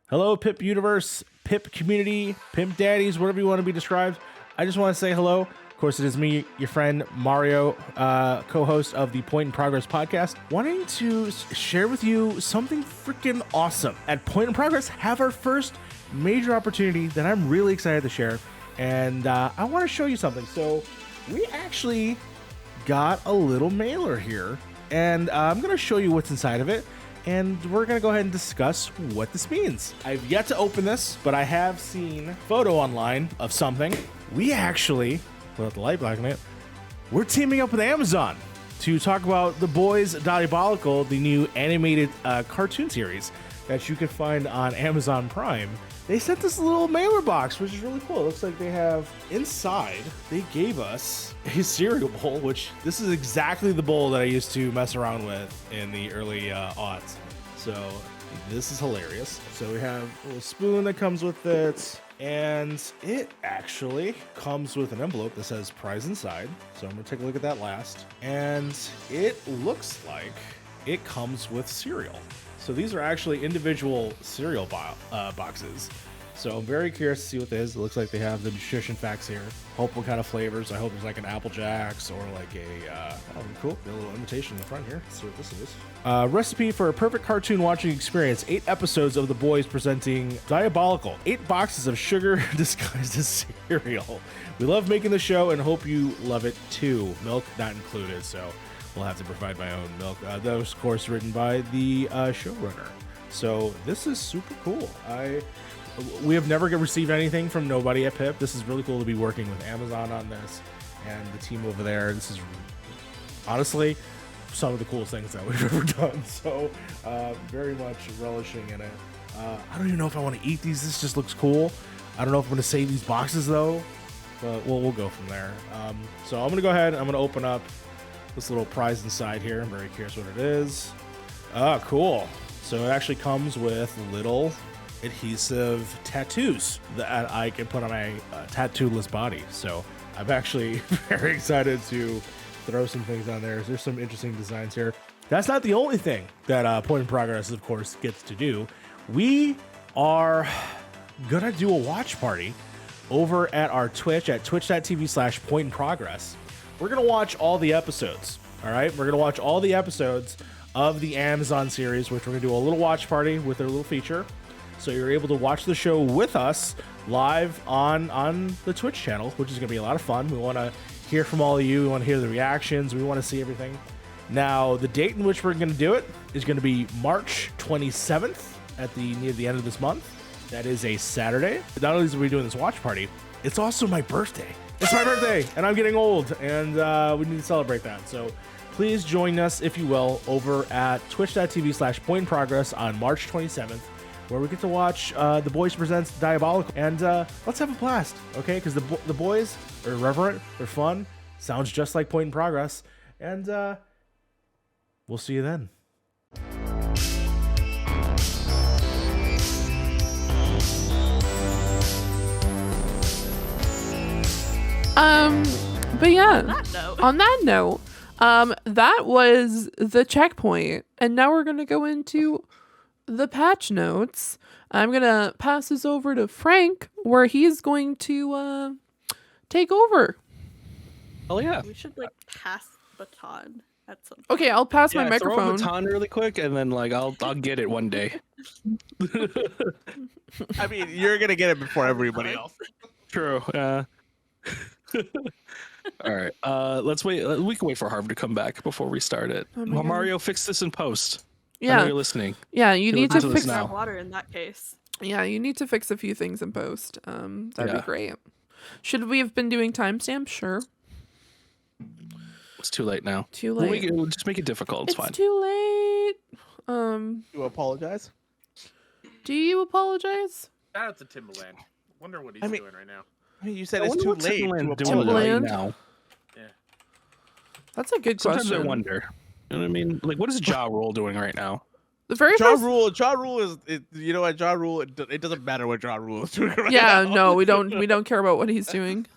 Hello, Pip Universe, Pip Community, Pimp Daddies, whatever you want to be described. I just want to say hello. Of course, it is me, your friend Mario, co-host of the Point in Progress podcast, wanting to share with you something freaking awesome. At Point in Progress, have our first major opportunity that I'm really excited to share, and I want to show you something. So we actually got a little mailer here, and I'm going to show you what's inside of it. And we're going to go ahead and discuss what this means. I've yet to open this, but I have seen a photo online of something. We actually, without the light blocking it, we're teaming up with Amazon to talk about The Boys Diabolical, the new animated cartoon series that you can find on Amazon Prime. They sent us a little mailer box, which is really cool. It looks like they have inside, they gave us a cereal bowl, which this is exactly the bowl that I used to mess around with in the early aughts. So this is hilarious. So we have a little spoon that comes with it, and it actually comes with an envelope that says prize inside. So I'm gonna take a look at that last. And it looks like it comes with cereal. So these are actually individual cereal boxes. So I'm very curious to see what this is. It looks like they have the nutrition facts here. Hope what kind of flavors. I hope there's like an Apple Jacks or like a, cool. Got a little invitation in the front here. Let's see what this is. Recipe for a perfect cartoon watching experience. 8 episodes of The Boys presenting Diabolical. 8 boxes of sugar disguised as cereal. We love making the show and hope you love it too. Milk not included, so we'll have to provide my own milk. That was, of course, written by the showrunner. So this is super cool. We have never received anything from nobody at Pip. This is really cool to be working with Amazon on this and the team over there. This is honestly some of the coolest things that we've ever done. So very much relishing in it. I don't even know if I want to eat these. This just looks cool. I don't know if I'm going to save these boxes though, but we'll go from there. So I'm going to go ahead. I'm going to open up this little prize inside here. I'm very curious what it is. Cool. So it actually comes with little adhesive tattoos that I can put on my tattoo-less body. So I'm actually very excited to throw some things on there. There's some interesting designs here. That's not the only thing that Point in Progress, of course, gets to do. We are gonna do a watch party over at our Twitch at twitch.tv/pointinprogress. We're gonna watch all the episodes. All right, we're gonna watch all the episodes of the Amazon series, which we're gonna do a little watch party with their little feature. So you're able to watch the show with us live on the Twitch channel, which is going to be a lot of fun. We want to hear from all of you. We want to hear the reactions. We want to see everything. Now, the date in which we're going to do it is going to be March 27th near the end of this month. That is a Saturday. Not only are we doing this watch party, it's also my birthday. It's my birthday, and I'm getting old, and we need to celebrate that. So please join us, if you will, over at twitch.tv/pointinprogress on March 27th. Where we get to watch The Boys Presents Diabolical. And let's have a blast, okay? Because the boys are irreverent, they're fun, sounds just like Point in Progress. And we'll see you then. But yeah, on that note, that was the checkpoint. And now we're going to go into the patch notes. I'm gonna pass this over to Frank, where he's going to take over. Oh yeah, we should like pass baton at some point. Okay, I'll pass my microphone. Throw a baton really quick, and then like I'll get it one day. I mean, you're gonna get it before everybody else. True. All right. Let's wait. We can wait for Harv to come back before we start it. Oh Mario, fix this in post. Yeah, I know you're listening. Yeah, you need to fix now. Water in that case. Yeah, you need to fix a few things in post. That'd be great. Should we have been doing timestamps? Sure. It's too late now. Too late. We'll just make it difficult. It's fine. Too late. You apologize? Do you apologize? Shout out to Timbaland. Wonder what he's doing right now. I mean, you said it's too late. Timbaland? Now. Yeah. That's a good question. Sometimes I wonder. You know what I mean? Like, what is Ja Rule doing right now? The very Ja first... Rule is you know what, Ja Rule, it doesn't matter what Ja Rule is doing right now. Yeah, no, we don't care about what he's doing.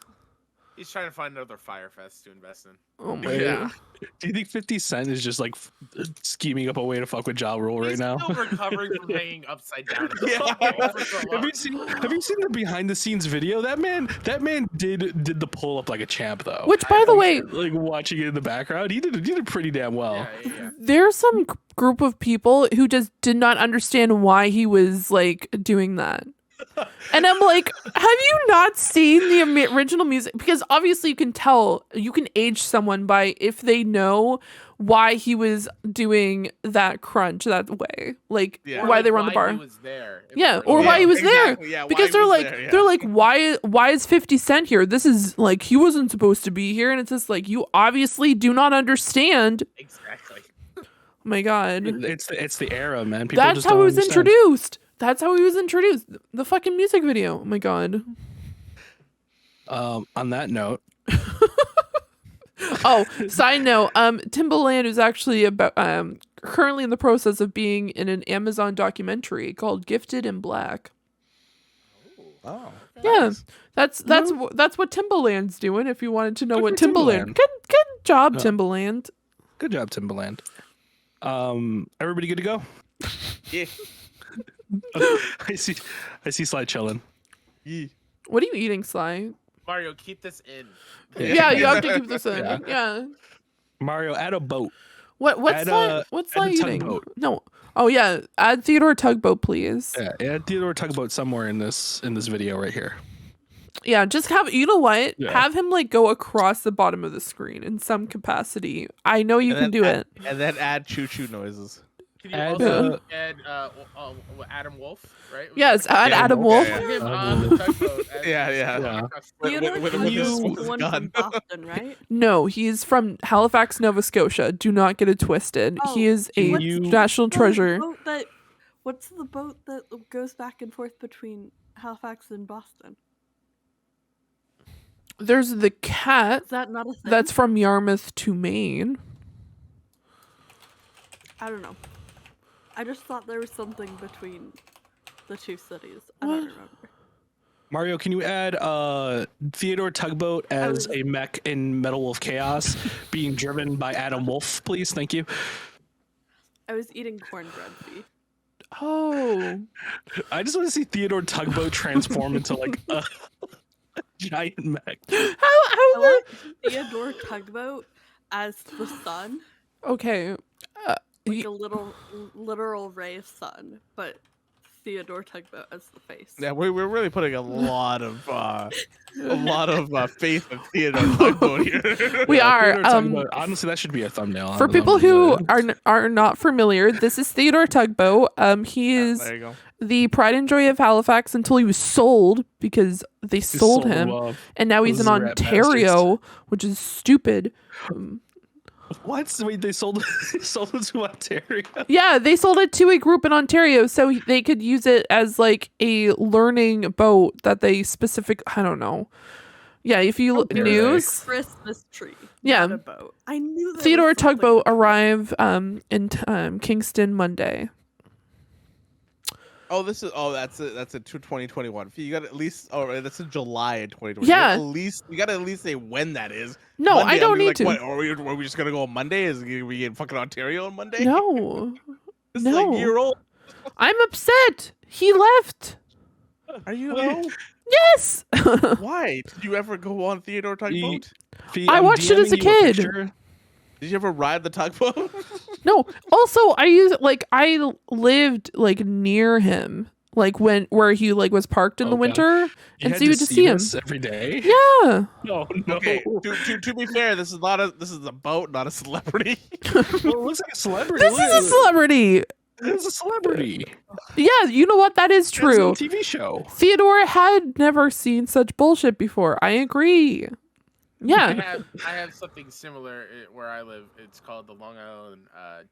He's trying to find another Firefest to invest in. Oh my Yeah. god. Do you think 50 Cent is just like scheming up a way to fuck with Ja Rule right He's now? still recovering from hanging upside down. Yeah. Have you seen the behind the scenes video? That man did the pull up like a champ though. Which, by the way, like watching it in the background, he did pretty damn well. Yeah. there's some group of people who just did not understand why he was like doing that. And I'm like, have you not seen the original music? Because obviously you can tell, you can age someone by if they know why he was doing that crunch that way, like Yeah. why they were on the bar. He was there. Yeah, If- or why he was exactly. there. Yeah, why Because he they're was like, there, yeah. they're like, why is 50 Cent here? This is like, he wasn't supposed to be here. And it's just like, you obviously do not understand. Exactly. Oh my god. It's the era, man. People That's just how don't he was understand. introduced. That's how he was introduced. The fucking music video. Oh my god. On that note, Oh, side note, Timbaland is actually about currently in the process of being in an Amazon documentary called Gifted in Black. Oh. Yeah. That's what Timbaland's doing if you wanted to know Good what for Timbaland. Timbaland. Good job, Timbaland. good job, Timbaland. Everybody good to go? Yeah. I see Sly chilling. Yeah. What are you eating, Sly? Mario, keep this in. Yeah, you have to keep this in. Yeah. Yeah. Mario, add a boat. What's Add Sly? a- What's add Sly a eating? tugboat. No. Oh yeah, add Theodore Tugboat, please. Yeah, Theodore Tugboat somewhere in this video right here. Yeah, just have, you know what? Yeah. Have him like go across the bottom of the screen in some capacity. I know you can do it. And then add choo-choo noises. Can you Add, also add Adam Wolf, right? Yes, add Yeah, Adam okay, Wolf. yeah. Put him on the tugboat. Yeah. Theodore with Tugboat this- is with the this one gun. from Boston, right? No, he's from Halifax, Nova Scotia. Do not get it twisted. Oh, He is a what's national the treasure. What's the boat that goes back and forth between Halifax and Boston? There's the cat Is that not a thing? that's from Yarmouth to Maine. I don't know. I just thought there was something between the two cities. I don't remember. Mario, can you add Theodore Tugboat as a mech in Metal Wolf Chaos being driven by Adam Wolf, please? Thank you. I was eating cornbread feet. Oh. I just want to see Theodore Tugboat transform into like a giant mech. I How want Theodore Tugboat as the sun, okay. like a little literal ray of sun, but Theodore Tugboat as the face. Yeah, we're really putting a lot of faith in Theodore Tugboat here. We are. Theodore Tugboat. Honestly, that should be a thumbnail. For people who are not familiar, this is Theodore Tugboat. He is There you go. the pride and joy of Halifax until he was sold because they sold him, and now he's in Those rat Ontario, which is stupid. What? Wait, they sold it to Ontario? Yeah, they sold it to a group in Ontario so they could use it as like a learning boat that they I don't know. Yeah, if you look news, Christmas tree. Yeah. Not a boat. I knew that. Theodore Tugboat arrive in Kingston Monday. Oh, that's a 2021. You got at least. Oh, that's in July in 2020. Yeah. You got to at least say when that is. No, Monday, I don't need like, to. What, are we just gonna go on Monday? Is we in fucking Ontario on Monday? No, This is no. like a year old. I'm upset. He left. Are you? Wait. though? Yes. Why did you ever go on Theodore Tugboat? I watched it as a kid. Did you ever ride the tugboat? No. Also, I lived like near him, like where he like was parked in the Okay. winter, and so you would just see him. this every day. Yeah. No. Okay. To be fair, this is a boat, not a celebrity. Well, it looks like a celebrity. This is a celebrity. It's a celebrity. Yeah, you know what? That is It's a little true. TV show. Theodore had never seen such bullshit before. I agree. Yeah. I have something similar where I live. It's called the Long Island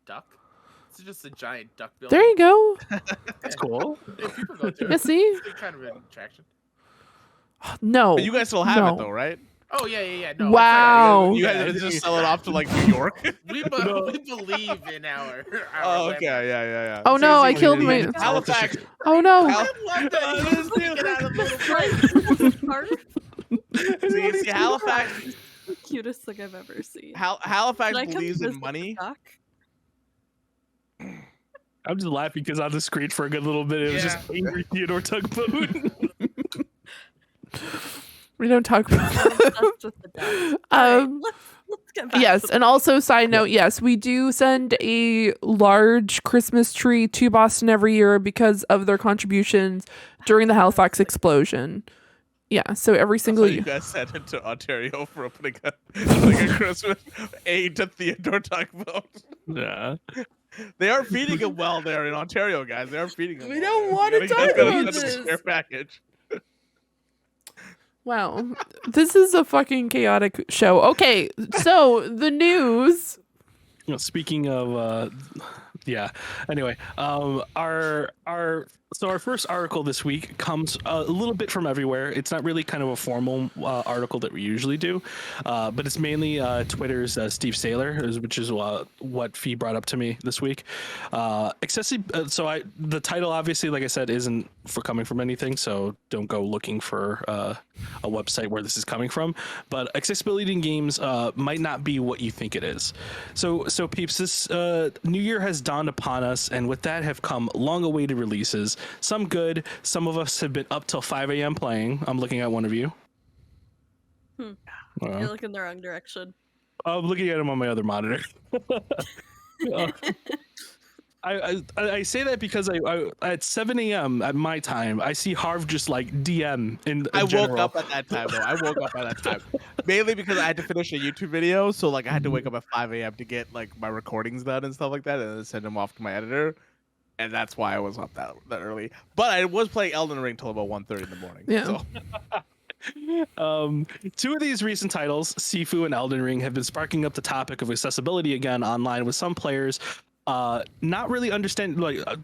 Duck. It's just a giant duck building. There you go. That's cool. Yeah, people go to it. Yeah, see? It's kind of an attraction. No. But you guys still have No. it though, right? Oh yeah. No, Wow. You Yeah, guys just sell it off to like New York. we believe in our Oh, land. okay, yeah. Oh no, I Seriously, killed when you- my. Halifax. Oh no. I love that. Get out of the Carter? See, Halifax. The cutest thing I've ever seen. Halifax Should I come believes in visit the money. duck? I'm just laughing because on the screen for a good little bit it was just angry Theodore Tugboat. We don't talk about I'm obsessed with the duck. All right, let's get back yes, to and also side note, yes, we do send a large Christmas tree to Boston every year because of their contributions during the Halifax explosion. Yeah, so every single You year. guys sent it to Ontario for opening a Christmas aid to Theodore Tugboat. Yeah. They are feeding him well there in Ontario, guys. They are feeding him. We well don't there. wanna You gotta talk get about a this. care package. Wow, this is a fucking chaotic show. Okay, so the news. Speaking of anyway, our first article this week comes a little bit from everywhere. It's not really kind of a formal article that we usually do, but it's mainly Twitter's Steve Saylor, which is what Fee brought up to me this week. Excessive. The title, obviously, like I said, isn't for coming from anything, so don't go looking for a website where this is coming from. But accessibility in games might not be what you think it is. So peeps, this new year has dawned upon us, and with that have come long-awaited releases. Some good. Some of us have been up till 5 a.m. playing. I'm looking at one of you. You're looking the wrong direction. I'm looking at him on my other monitor. I say that because I at 7 a.m. at my time, I see Harv just like DM in I general. woke up at that time, though. I woke up at that time. Mainly because I had to finish a YouTube video. So, like, I had to wake up at 5 a.m. to get, like, my recordings done and stuff like that. And then send them off to my editor. And that's why I was up that early. But I was playing Elden Ring till about 1:30 in the morning. Yeah. So. Two of these recent titles, Sifu and Elden Ring, have been sparking up the topic of accessibility again online, with some players not really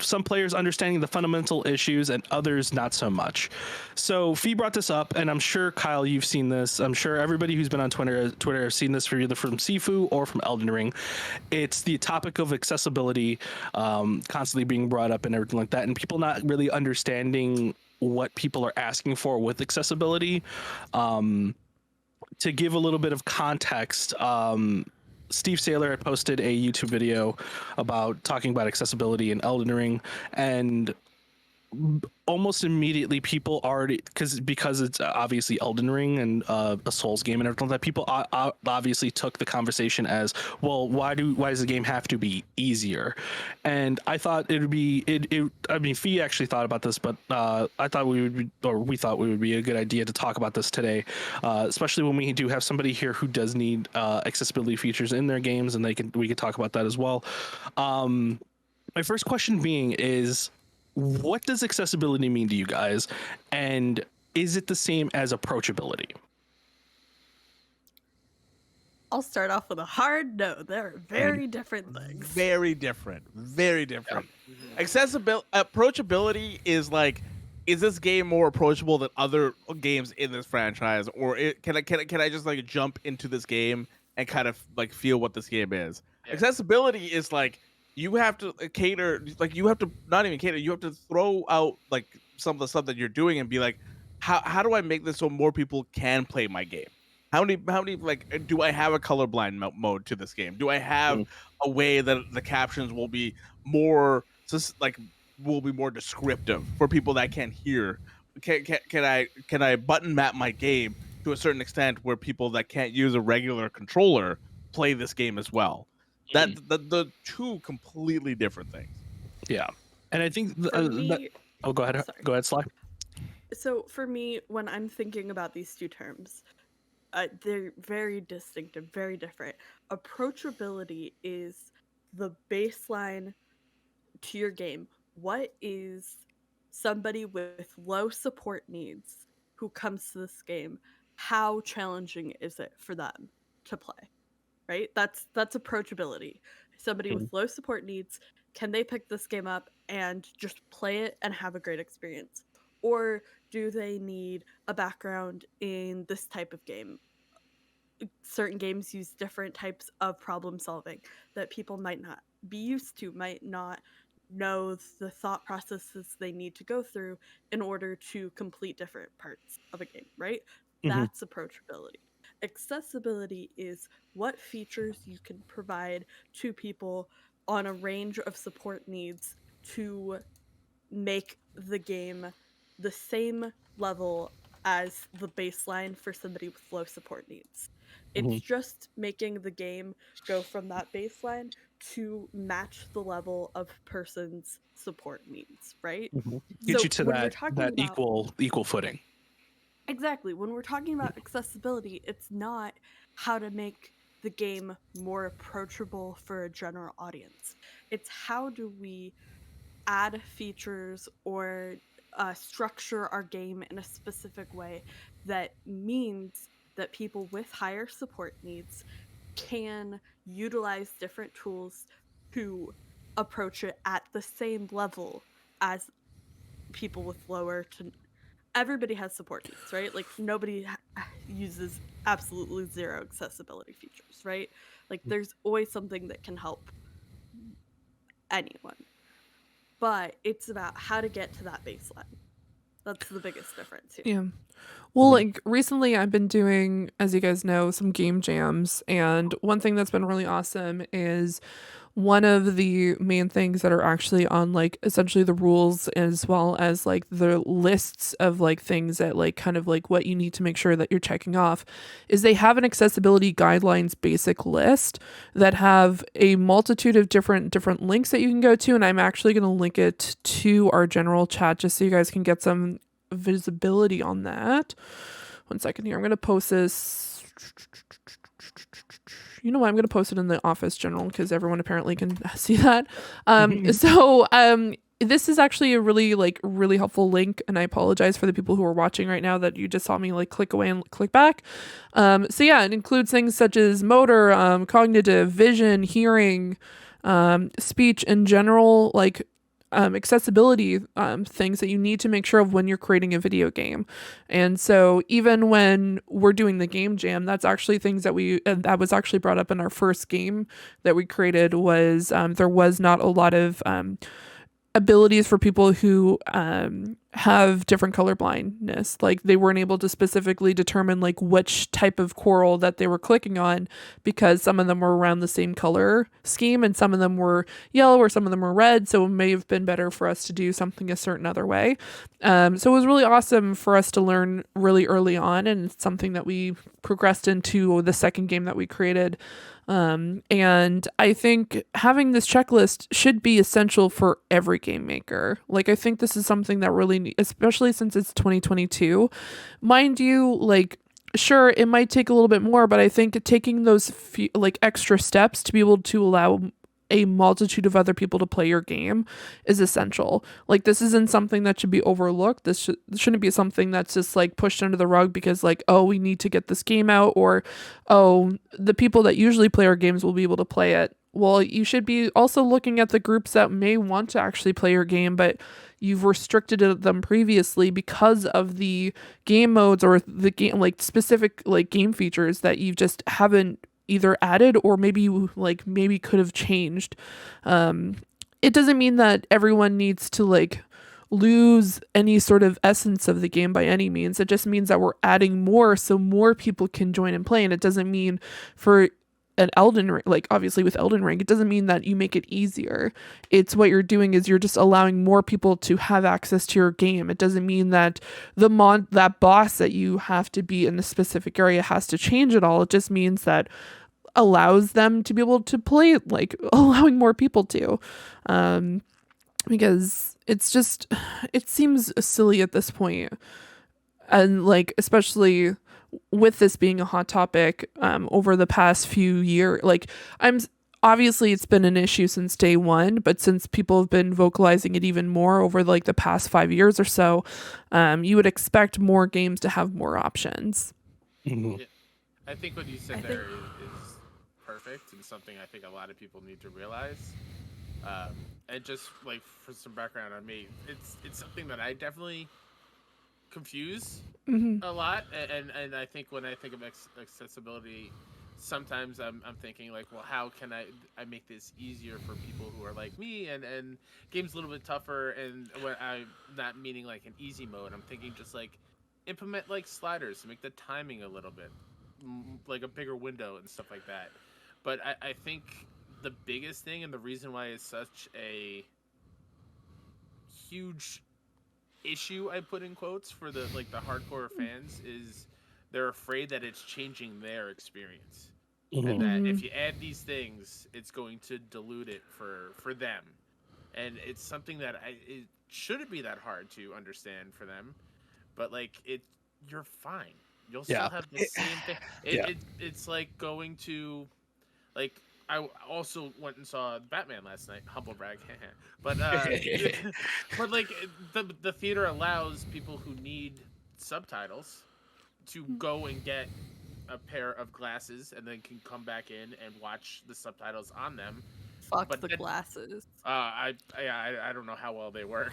some players understanding the fundamental issues and others not so much. So Fee brought this up, and I'm sure, Kyle, you've seen this. I'm sure everybody who's been on Twitter has seen this, for either from Sifu or from Elden Ring. It's the topic of accessibility constantly being brought up and everything like that, and people not really understanding what people are asking for with accessibility. To give a little bit of context, Steve Saylor had posted a YouTube video about talking about accessibility in Elden Ring, and almost immediately people already, because it's obviously Elden Ring and a Souls game and everything like that, people obviously took the conversation as, well, why does the game have to be easier? And I thought it would be I mean, Fee actually thought about this, but we thought it would be a good idea to talk about this today, especially when we do have somebody here who does need accessibility features in their games, and we could talk about that as well. My first question being is, what does accessibility mean to you guys, and is it the same as approachability? I'll start off with a hard no. They're very different things. Very different. Very different. Approachability is like, is this game more approachable than other games in this franchise, or can I just like jump into this game and kind of like feel what this game is? Yeah. Accessibility is like, you have to cater, like you have to not even cater, you have to throw out like some of the stuff that you're doing and be like, how do I make this so more people can play my game? How many like, do I have a colorblind mode to this game? Do I have a way that the captions will be more descriptive for people that can't hear? Can I button map my game to a certain extent where people that can't use a regular controller play this game as well? That the two completely different things. Yeah, and I think go ahead. Sorry. Go ahead, Sly. So for me, when I'm thinking about these two terms, they're very distinct and very different. Approachability is the baseline to your game. What is somebody with low support needs who comes to this game? How challenging is it for them to play? Right? That's approachability. Somebody with low support needs, can they pick this game up and just play it and have a great experience? Or do they need a background in this type of game? Certain games use different types of problem solving that people might not be used to, might not know the thought processes they need to go through in order to complete different parts of a game, right? That's approachability. Accessibility is what features you can provide to people on a range of support needs to make the game the same level as the baseline for somebody with low support needs. It's just making the game go from that baseline to match the level of person's support needs, right? Get So you to when we're that talking that about equal footing. exactly, when we're talking about accessibility, it's not how to make the game more approachable for a general audience. It's how do we add features or structure our game in a specific way that means that people with higher support needs can utilize different tools to approach it at the same level as people with lower to everybody has support needs, right? Like nobody uses absolutely zero accessibility features, right? Like there's always something that can help anyone. But it's about how to get to that baseline. That's the biggest difference here. Yeah. Well, like recently I've been doing, as you guys know, some game jams. And one thing that's been really awesome is one of the main things that are actually on like essentially the rules, as well as like the lists of like things that like kind of like what you need to make sure that you're checking off, is they have an accessibility guidelines basic list that have a multitude of different links that you can go to. And I'm actually going to link it to our general chat just so you guys can get some visibility on that. One second here. I'm going to post this. You know what? I'm going to post it in the office general because everyone apparently can see that. This is actually a really helpful link, and I apologize for the people who are watching right now that you just saw me like click away and click back. So yeah, it includes things such as motor, cognitive, vision, hearing, speech in general, like accessibility things that you need to make sure of when you're creating a video game. And so even when we're doing the game jam, that's actually things that that was actually brought up in our first game that we created was there was not a lot of abilities for people who have different color blindness. Like they weren't able to specifically determine like which type of coral that they were clicking on, because some of them were around the same color scheme and some of them were yellow or some of them were red. So it may have been better for us to do something a certain other way. So it was really awesome for us to learn really early on, and it's something that we progressed into the second game that we created. And I think having this checklist should be essential for every game maker. Like, I think this is something that really, especially since it's 2022, mind you, like, sure, it might take a little bit more, but I think taking those extra steps to be able to allow a multitude of other people to play your game is essential. Like, this isn't something that should be overlooked. This shouldn't be something that's just like pushed under the rug because like, oh, we need to get this game out, or oh, the people that usually play our games will be able to play it. Well, you should be also looking at the groups that may want to actually play your game, but you've restricted them previously because of the game modes or the game, like specific like game features that you just haven't either added or maybe could have changed. It doesn't mean that everyone needs to like lose any sort of essence of the game by any means. It just means that we're adding more so more people can join and play. And it doesn't mean for an Elden Ring, like obviously with Elden Ring, it doesn't mean that you make it easier. It's what you're doing is you're just allowing more people to have access to your game. It doesn't mean that that boss that you have to be in a specific area has to change at all. It just means that allows them to be able to play, like allowing more people to, because it seems silly at this point. And like, especially with this being a hot topic over the past few years, like obviously it's been an issue since day one, but since people have been vocalizing it even more over like the past 5 years or so, you would expect more games to have more options. Yeah. I think what you said there is perfect and something I think a lot of people need to realize. And just like for some background on me, it's something that I definitely confuse a lot, and I think when I think of accessibility, sometimes I'm thinking like, well, how can I make this easier for people who are like me, and game's a little bit tougher, and when I'm not meaning like an easy mode, I'm thinking just like implement like sliders to make the timing a little bit like a bigger window and stuff like that. But I think the biggest thing and the reason why it's such a huge issue, I put in quotes, for the hardcore fans is they're afraid that it's changing their experience. And that if you add these things, it's going to dilute it for them. And it's something that it shouldn't be that hard to understand for them, but like you're fine. You'll still have the same thing. It's like going to, like, I also went and saw Batman last night. Humble brag, but but like the theater allows people who need subtitles to go and get a pair of glasses and then can come back in and watch the subtitles on them. Fuck the glasses. I don't know how well they work.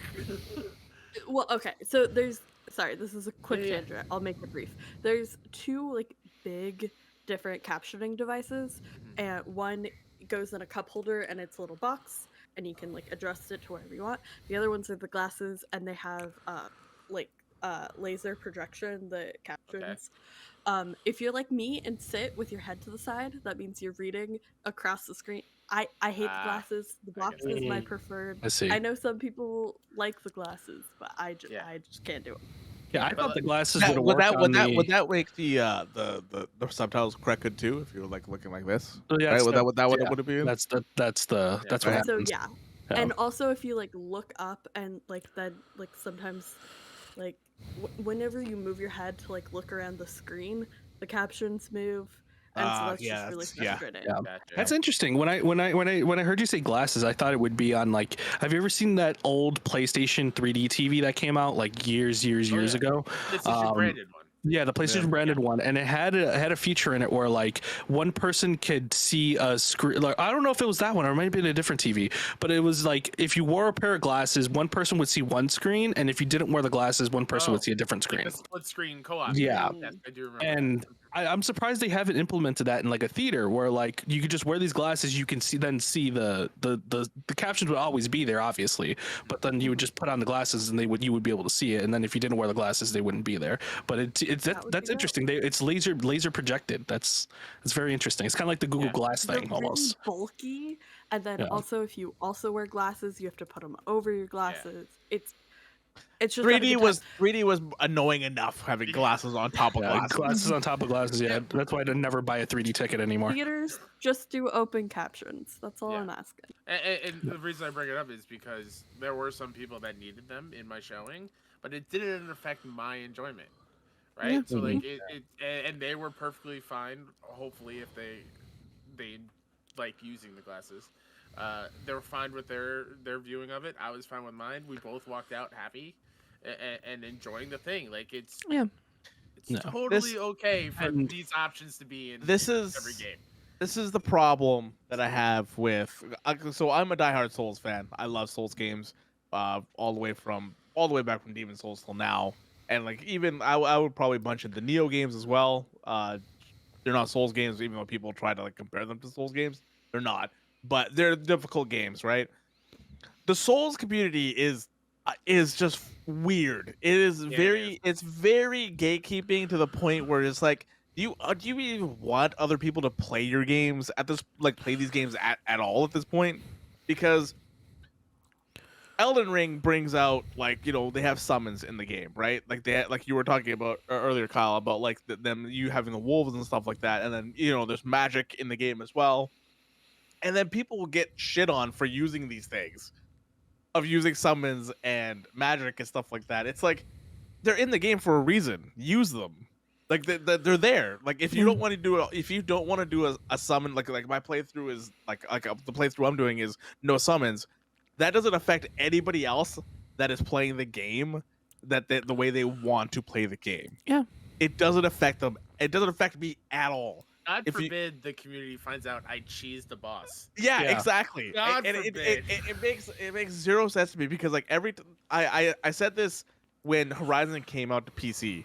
Well, okay. So this is a quick tangent. I'll make it brief. There's two like big different captioning devices, and one goes in a cup holder and it's a little box, and you can like adjust it to wherever you want. The other ones are the glasses, and they have laser projection, the captions. Okay. If you're like me and sit with your head to the side, that means you're reading across the screen. I hate the glasses. The box is my preferred. I see. I know some people like the glasses, but I just can't do it. Yeah, I thought the glasses would that make the subtitles corrected too if you were like looking like this? Yeah, right? Would it be? That's what happens. So yeah. And also if you like look up and like then like sometimes like whenever you move your head to like look around the screen, the captions move. And so that's just really frustrating. Yeah. Gotcha. That's interesting. When I heard you say glasses, I thought it would be on like. Have you ever seen that old PlayStation 3D TV that came out like years ago? It's a branded one. Yeah, the PlayStation branded one, and it had a feature in it where like one person could see a screen. Like I don't know if it was that one or it might have been a different TV, but it was like if you wore a pair of glasses, one person would see one screen, and if you didn't wear the glasses, one person would see a different screen. Like a split screen co-op. Yeah, yes, I do remember. And I'm surprised they haven't implemented that in like a theater where like you could just wear these glasses, you can see the captions would always be there obviously, but then you would just put on the glasses and you would be able to see it, and then if you didn't wear the glasses, they wouldn't be there. But that's interesting. It's laser projected. It's very interesting. It's kind of like the Google Glass thing almost. Really bulky, and then also if you also wear glasses, you have to put them over your glasses. It's just 3D was annoying enough having glasses on top of glasses. Glasses on top of glasses. Yeah, that's why I never buy a 3D ticket anymore. Theaters just do open captions. That's all I'm asking. And the reason I bring it up is because there were some people that needed them in my showing, but it didn't affect my enjoyment. Right, yeah. So like and they were perfectly fine. Hopefully, if they like using the glasses, they were fine with their viewing of it. I was fine with mine. We both walked out happy and enjoying the thing. Like it's totally okay for these options to be in every game. This is the problem that I have with. So I'm a diehard Souls fan. I love Souls games, all the way back from Demon Souls till now. And like even I would probably bunch in the Neo games as well. They're not Souls games, even though people try to like compare them to Souls games. They're not, but they're difficult games, right? The Souls community is just weird. It is it's very gatekeeping to the point where it's like, do you even want other people to play your games play these games at all at this point? Because Elden Ring brings out they have summons in the game, right? Like you were talking about earlier, Kyle, about like them you having the wolves and stuff like that, and then there's magic in the game as well, and then people will get shit on for using these things, of using summons and magic and stuff like that. It's like they're in the game for a reason. Use them. Like they're there. Like if you don't want to do a summon, like my playthrough is like the playthrough I'm doing is no summons. That doesn't affect anybody else that is playing the game the way they want to play the game. Yeah. It doesn't affect them. It doesn't affect me at all. God forbid the community finds out I cheesed the boss. Yeah, exactly. God forbid. It makes zero sense to me because like I said this when Horizon came out to PC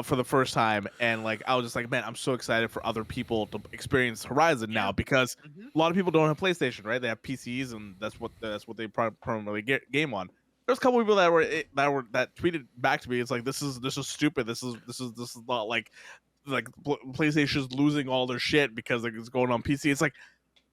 for the first time, and like I was just like, man, I'm so excited for other people to experience Horizon now because a lot of people don't have PlayStation, right? They have PCs, and that's what they primarily game on. there's a couple people that tweeted back to me. It's like this is stupid. This is not like PlayStation's losing all their shit because like it's going on PC. It's like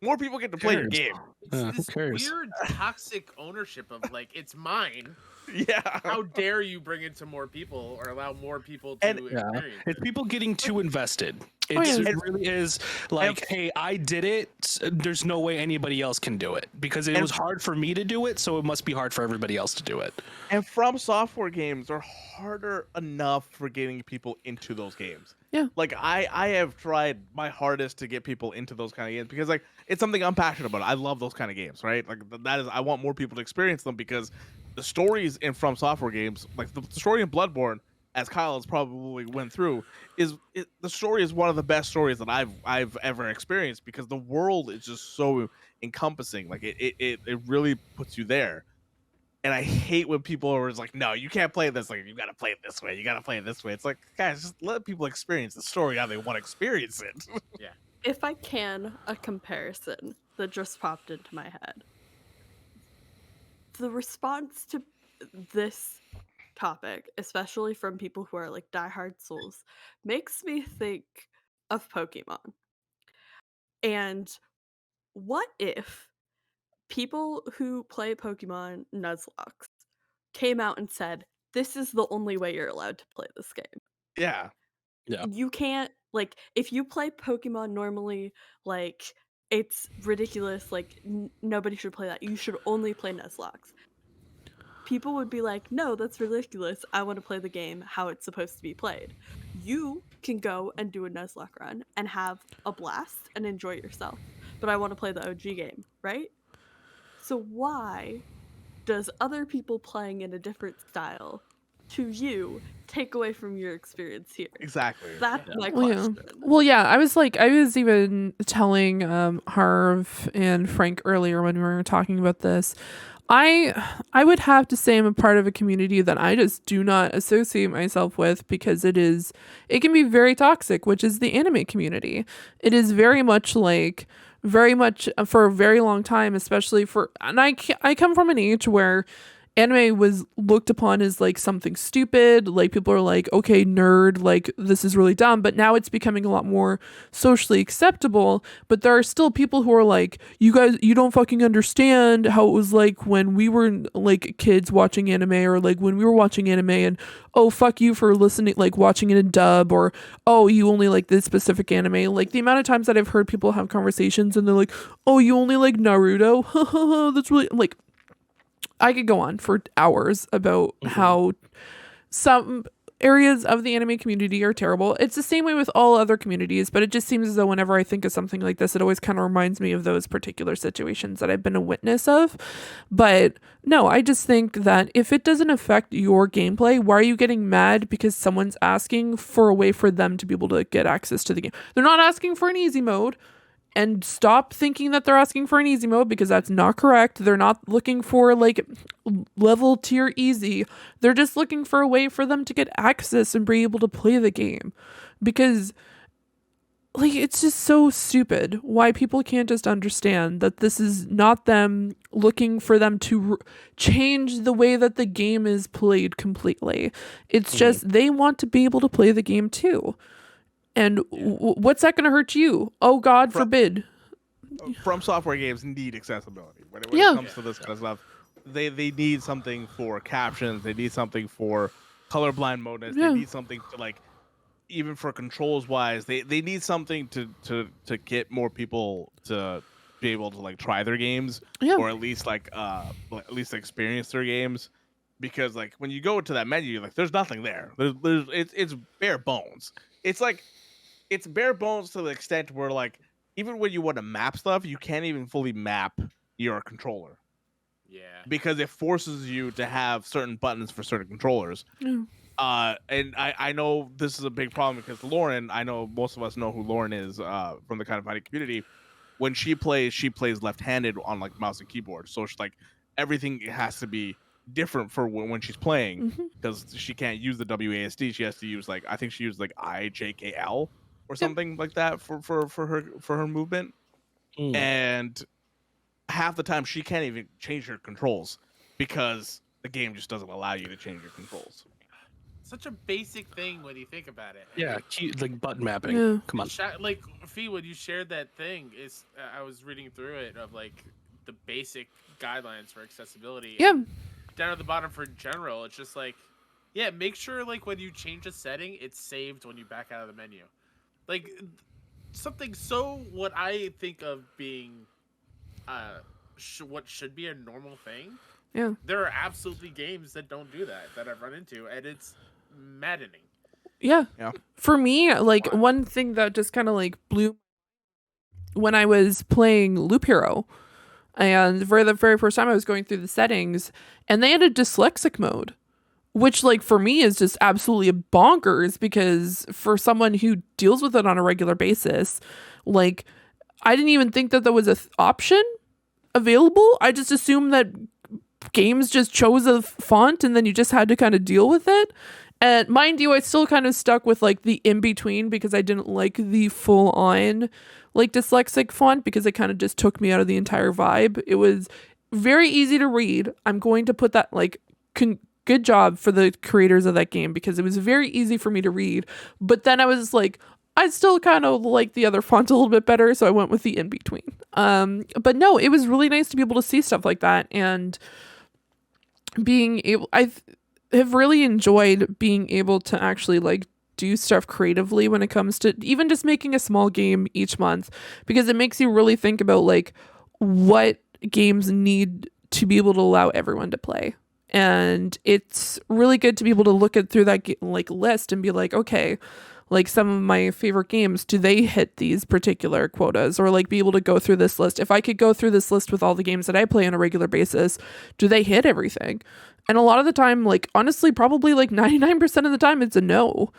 more people get to play your game. It's this who cares? weird toxic ownership of like it's mine. Yeah. How dare you bring it to more people or allow more people to experience It's it? people getting too invested. Oh, yeah. It really is like, hey, I did it. There's no way anybody else can do it because it was hard for me to do it, so it must be hard for everybody else to do it. And From Software games are harder enough for getting people into those games. Yeah. Like I have tried my hardest to get people into those kind of games because like it's something I'm passionate about. I love those kind of games, right? Like that is I want more people to experience them because the stories in From Software games, like the story in Bloodborne, as Kyle has probably went through, the story is one of the best stories that I've ever experienced because the world is just so encompassing. Like it really puts you there. And I hate when people are just like, no, you can't play this. Like, you got to play it this way. You got to play it this way. It's like, guys, just let people experience the story how they want to experience it. Yeah. If I can, a comparison that just popped into my head. The response to this topic, especially from people who are like diehard Souls, makes me think of Pokemon. And what if people who play Pokemon Nuzlocke came out and said, this is the only way you're allowed to play this game. Yeah. Yeah. You can't, like, if you play Pokemon normally, like, it's ridiculous. Like, nobody should play that. You should only play Nuzlocke. People would be like, no, that's ridiculous. I want to play the game how it's supposed to be played. You can go and do a Nuzlocke run and have a blast and enjoy yourself. But I want to play the OG game, right? So why does other people playing in a different style to you take away from your experience here? Exactly. That's my Well, yeah. question. Well, yeah, I was even telling Harv and Frank earlier when we were talking about this. I would have to say I'm a part of a community that I just do not associate myself with because it can be very toxic, which is the anime community. It is very much for a very long time, especially and I come from an age where anime was looked upon as like something stupid, like people are like, okay, nerd, like this is really dumb, but now it's becoming a lot more socially acceptable. But there are still people who are like, you guys, you don't fucking understand how it was like when we were like kids watching anime, or like when we were watching anime, and oh, fuck you for listening, like watching it in dub, or oh, you only like this specific anime. Like the amount of times that I've heard people have conversations and they're like, oh, you only like Naruto. That's really like, I could go on for hours about how some areas of the anime community are terrible. It's the same way with all other communities, but it just seems as though whenever I think of something like this, it always kind of reminds me of those particular situations that I've been a witness of. But no, I just think that if it doesn't affect your gameplay, why are you getting mad because someone's asking for a way for them to be able to get access to the game? They're not asking for an easy mode. And stop thinking that they're asking for an easy mode, because that's not correct. They're not looking for like level tier easy. They're just looking for a way for them to get access and be able to play the game. Because like it's just so stupid why people can't just understand that this is not them looking for them to change the way that the game is played completely. It's just they want to be able to play the game too. And what's that going to hurt you? Oh, God forbid. From Software games need accessibility. When it comes to this kind of stuff, they need something for captions. They need something for colorblind modeness. Yeah. They need something to like, even for controls wise, they need something to get more people to be able to like try their games, or at least experience their games. Because like when you go to that menu, like there's nothing there. It's bare bones. It's like, it's bare bones to the extent where like even when you want to map stuff, you can't even fully map your controller. Yeah. Because it forces you to have certain buttons for certain controllers. And I know this is a big problem because Lauren, I know most of us know who Lauren is from the kind of fighting community. When she plays left-handed on like mouse and keyboard. So she's like everything has to be different for when she's playing, because she can't use the WASD. She has to use like, I think she used like IJKL or something like that for her movement. And half the time she can't even change her controls because the game just doesn't allow you to change your controls. Such a basic thing when you think about it. Yeah, like button mapping. Yeah. Come on. Like Fee, when you shared that thing, is I was reading through it of like the basic guidelines for accessibility. Yeah. And down at the bottom for general, it's just like, yeah, make sure like when you change a setting, it's saved when you back out of the menu. Like something so what I think of being, what should be a normal thing. Yeah. There are absolutely games that don't do that I've run into, and it's maddening. Yeah. Yeah. For me, like one thing that just kind of like blew when I was playing Loop Hero, and for the very first time I was going through the settings, and they had a dyslexic mode, which like for me is just absolutely bonkers, because for someone who deals with it on a regular basis, like I didn't even think that there was a option available. I just assumed that games just chose a font and then you just had to kind of deal with it. And mind you, I still kind of stuck with like the in-between, because I didn't like the full-on like dyslexic font, because it kind of just took me out of the entire vibe. It was very easy to read. I'm going to put that like good job for the creators of that game, because it was very easy for me to read. But then I was like, I still kind of like the other font a little bit better, so I went with the in-between. But no, it was really nice to be able to see stuff like that, and being able, I have really enjoyed being able to actually like do stuff creatively when it comes to even just making a small game each month, because it makes you really think about like what games need to be able to allow everyone to play. And it's really good to be able to look at through that like list and be like, okay, like some of my favorite games, do they hit these particular quotas? Or like be able to go through this list. If I could go through this list with all the games that I play on a regular basis, do they hit everything? And a lot of the time, like honestly, probably like 99% of the time it's a no.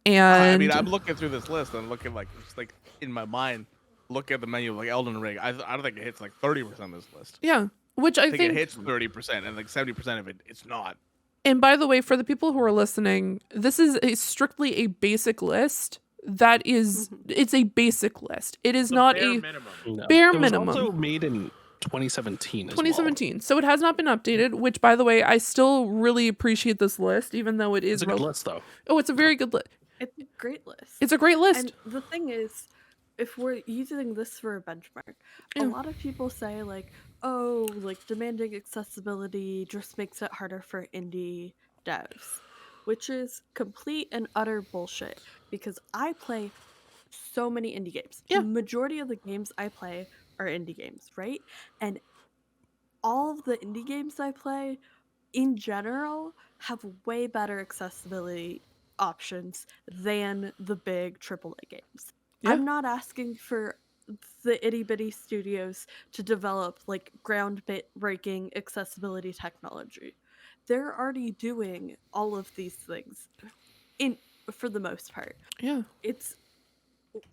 And I mean, I'm looking through this list and looking like just like in my mind, look at the menu like Elden Ring. I don't think it hits like 30% of this list. yeah, which I think it hits 30%, and like 70% of it, it's not. And by the way, for the people who are listening, this is strictly a basic list. That is, it's a basic list. It is not a minimum. No. bare It was minimum. also made in 2017 as 2017. So it has not been updated, which by the way, I still really appreciate this list, even though it well. is It's a good list, though. Oh, it's a very good list. It's a great list. It's a great list. And the thing is, if we're using this for a benchmark, Yeah. a lot of people say like, oh, like demanding accessibility just makes it harder for indie devs, which is complete and utter bullshit, because I play so many indie games. Yeah. The majority of the games I play are indie games, right? And all of the indie games I play in general have way better accessibility options than the big AAA games. Yeah. I'm not asking for the itty bitty studios to develop like groundbreaking accessibility technology. They're already doing all of these things for the most part. Yeah.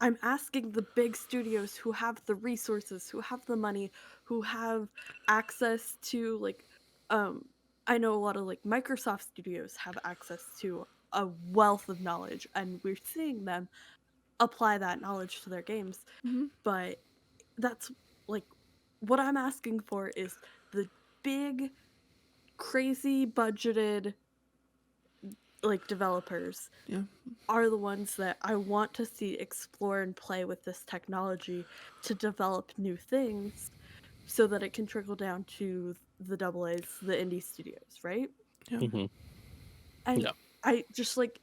I'm asking the big studios who have the resources, who have the money, who have access to like I know a lot of like Microsoft studios have access to a wealth of knowledge, and we're seeing them apply that knowledge to their games. Mhm. But that's like what I'm asking for is the big crazy budgeted like developers Yeah. are the ones that I want to see explore and play with this technology to develop new things so that it can trickle down to the AA's, the indie studios, right? Yeah. Mhm. And Yeah. I just like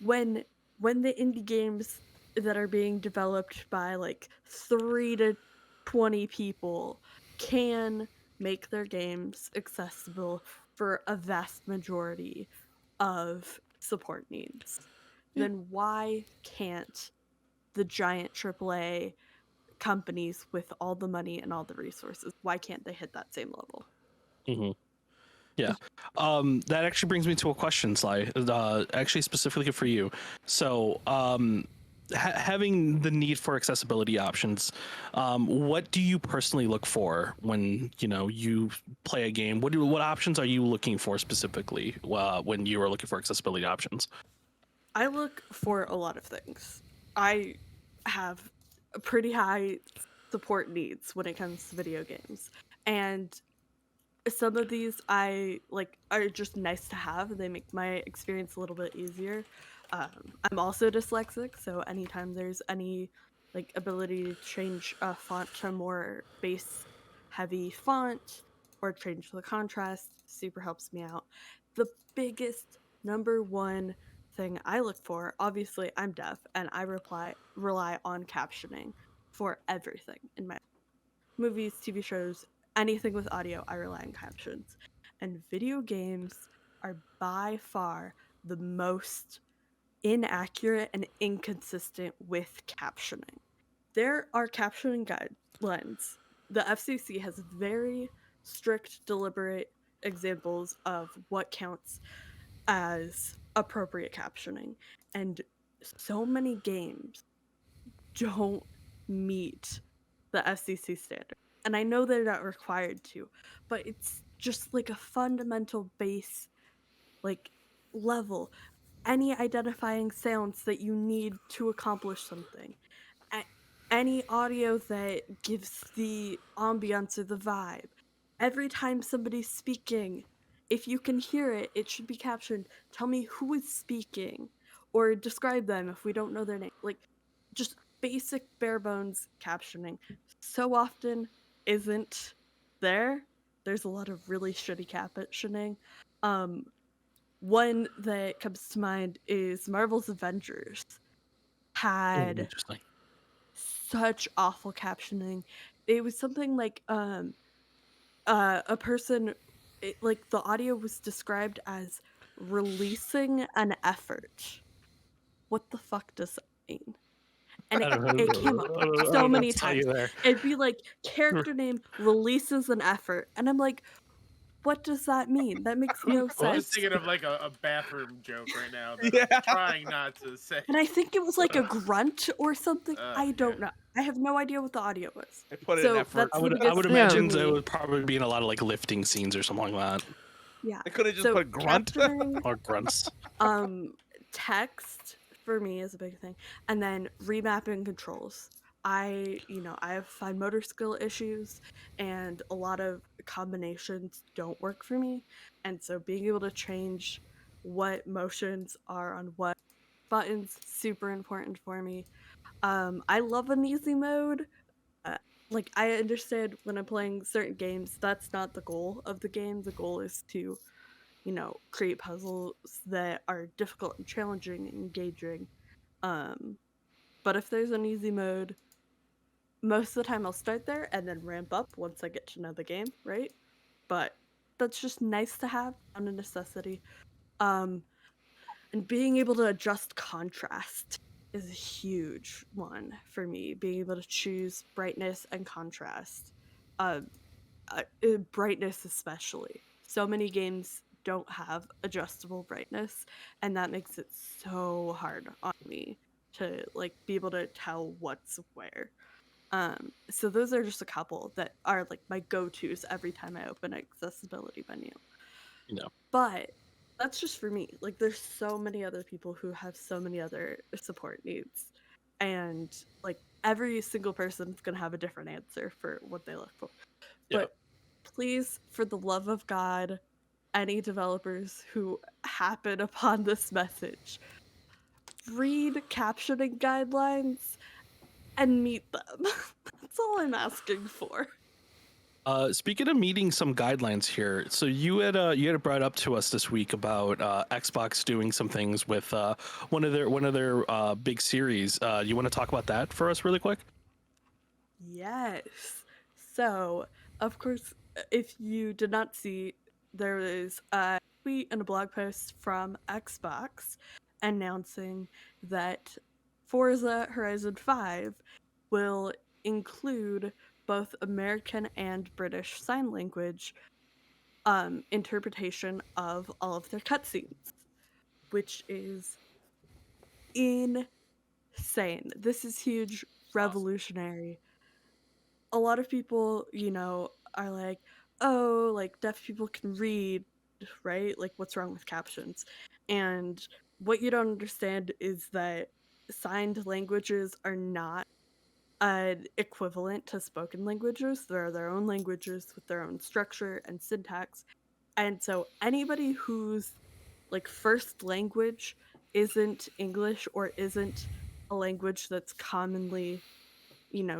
when the indie games that are being developed by like 3 to 20 people can make their games accessible for a vast majority of support needs, then why can't the giant AAA companies with all the money and all the resources, why can't they hit that same level? Mhm. Yeah. That actually brings me to a question, Sly. Actually, specifically for you. So, having the need for accessibility options, what do you personally look for when you play a game? What options are you looking for specifically when you are looking for accessibility options? I look for a lot of things. I have a pretty high support needs when it comes to video games, and some of these I like are just nice to have. They make my experience a little bit easier. I'm also dyslexic, so anytime there's any like ability to change a font to a more base heavy font or change the contrast, super helps me out. The biggest number one thing I look for, obviously I'm deaf and I rely on captioning for everything in my movies, TV shows, anything with audio, I rely on captions. And video games are by far the most inaccurate and inconsistent with captioning. There are captioning guidelines. The FCC has very strict, deliberate examples of what counts as appropriate captioning. And so many games don't meet the FCC standard. And I know they're not required to, but it's just like a fundamental base like level. Any identifying sounds that you need to accomplish something. Any audio that gives the ambiance or the vibe. Every time somebody's speaking, if you can hear it, it should be captioned. Tell me who is speaking or describe them if we don't know their name. Like just basic bare bones captioning so often isn't there. There's a lot of really shitty captioning. One that comes to mind is Marvel's Avengers had Interesting. such awful captioning. It was something like a person like the audio was described as releasing an effort. What the fuck does that mean? And it came up so many times. It'd be like character name releases an effort, and I'm like, what does that mean? That makes no I'm sense. just thinking of like a bathroom joke right now that Yeah. I'm trying not to say. And I think it was like a grunt or something. I don't Yeah. know. I have no idea what the audio was. I put in So effort. that's I the would biggest thing imagine for that me. would probably be in a lot of like lifting scenes or something like that, Yeah. I could have just So put grunt. captioning, or grunts. text for me is a big thing, and then remapping controls. I have fine motor skill issues, and a lot of combinations don't work for me, and so being able to change what motions are on what buttons super important for me. I love an easy mode. Like I understand when I'm playing certain games, that's not the goal of the game. The goal is to create puzzles that are difficult and challenging and engaging. But if there's an easy mode, most of the time I'll start there and then ramp up once I get to know the game, right? But that's just nice to have, not a necessity. And being able to adjust contrast is a huge one for me. Being able to choose brightness and contrast. Brightness especially. So many games don't have adjustable brightness, and that makes it so hard on me to like be able to tell what's where. So those are just a couple that are like my go-tos every time I open an accessibility menu. But that's just for me. Like there's so many other people who have so many other support needs, and like every single person's gonna have a different answer for what they look for. But please, for the love of God, any developers who happen upon this message, read captioning guidelines and meet them. That's all I'm asking for. Speaking of meeting some guidelines here, so you had brought up to us this week about Xbox doing some things with one of their big series. You want to talk about that for us really quick? Yes. So, of course, if you did not see, there is a tweet and a blog post from Xbox announcing that Forza Horizon 5 will include both American and British Sign Language interpretation of all of their cutscenes, which is insane. This is huge, revolutionary. A lot of people, are like, oh, like deaf people can read, right? Like, what's wrong with captions? And what you don't understand is that signed languages are not an equivalent to spoken languages. There are their own languages with their own structure and syntax. And so anybody whose like first language isn't English or isn't a language that's commonly,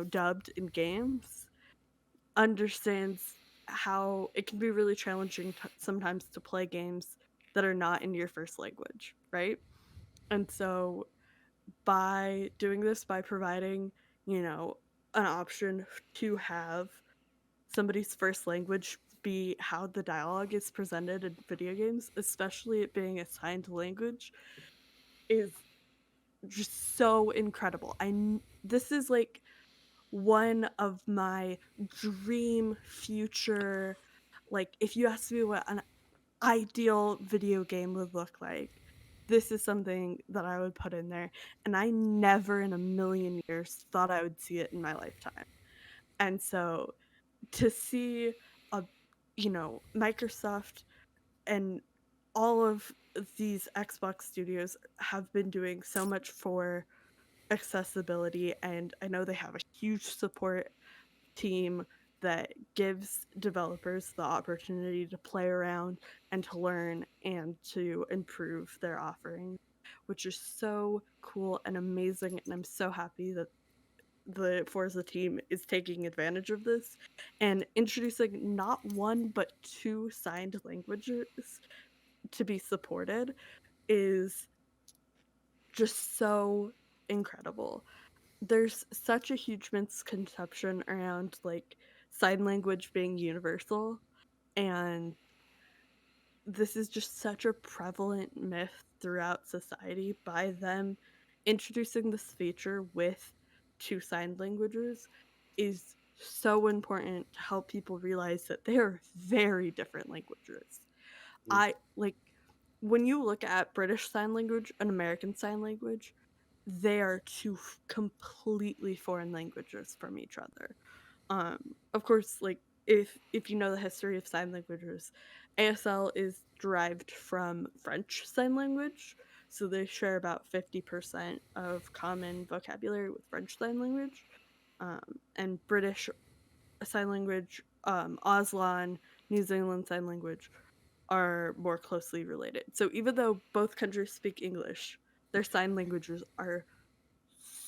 dubbed in games, understands how it can be really challenging sometimes to play games that are not in your first language, right? And so by doing this, by providing, an option to have somebody's first language be how the dialogue is presented in video games, especially it being a signed language, is just so incredible. This is like one of my dream future, like if you ask me what an ideal video game would look like, this is something that I would put in there, and I never in a million years thought I would see it in my lifetime. And so to see a Microsoft and all of these Xbox studios have been doing so much for accessibility, and I know they have a huge support team that gives developers the opportunity to play around and to learn and to improve their offering, which is so cool and amazing. And I'm so happy that the Forza team is taking advantage of this and introducing not one but two signed languages to be supported is just so incredible. There's such a huge misconception around like sign language being universal, and this is just such a prevalent myth throughout society. By them introducing this feature with two sign languages is so important to help people realize that they are very different languages. I like when you look at British Sign Language and American Sign Language, they are two completely foreign languages from each other. Of course, like if you know the history of sign languages, ASL is derived from French Sign Language, so they share about 50% of common vocabulary with French Sign Language, and British Sign Language, Auslan, New Zealand Sign Language are more closely related. So even though both countries speak English, their sign languages are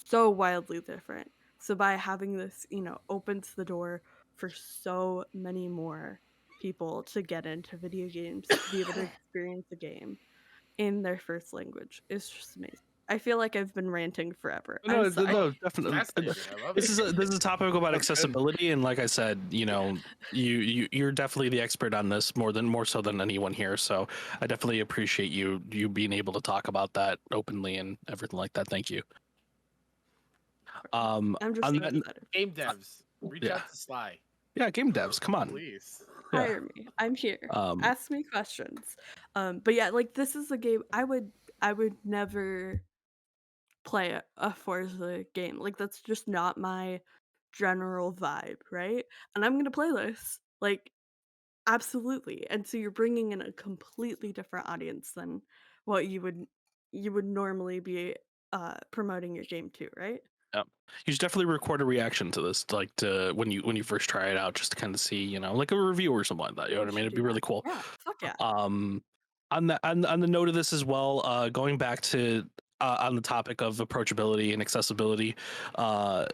so wildly different. So by having this, opens the door for so many more people to get into video games, to be able to experience a game in their first language. It's just amazing. I feel like I've been ranting forever. No, I'm sorry. no, definitely. Fascinating. I love This it. is a topic about That's good. accessibility, and like I said, you're definitely the expert on this more so than anyone here. So I definitely appreciate you being able to talk about that openly and everything like that. Thank you. I'm just on so that- excited. Game devs, reach Yeah. out to Sly, Yeah, game devs, come on. please. Yeah. Hire me. I'm here. Um, Ask me questions. But yeah, like this is a game I would never play a Forza game. Like that's just not my general vibe, right? And I'm gonna play this. Like absolutely. And so you're bringing in a completely different audience than what you would normally be promoting your game to, right? Yeah, you should definitely record a reaction to this, like to when you first try it out, just to kind of see, like a review or something like that. You know what I mean? It'd be really cool. Yeah, fuck yeah. On the note of this as well, going back to on the topic of approachability and accessibility, I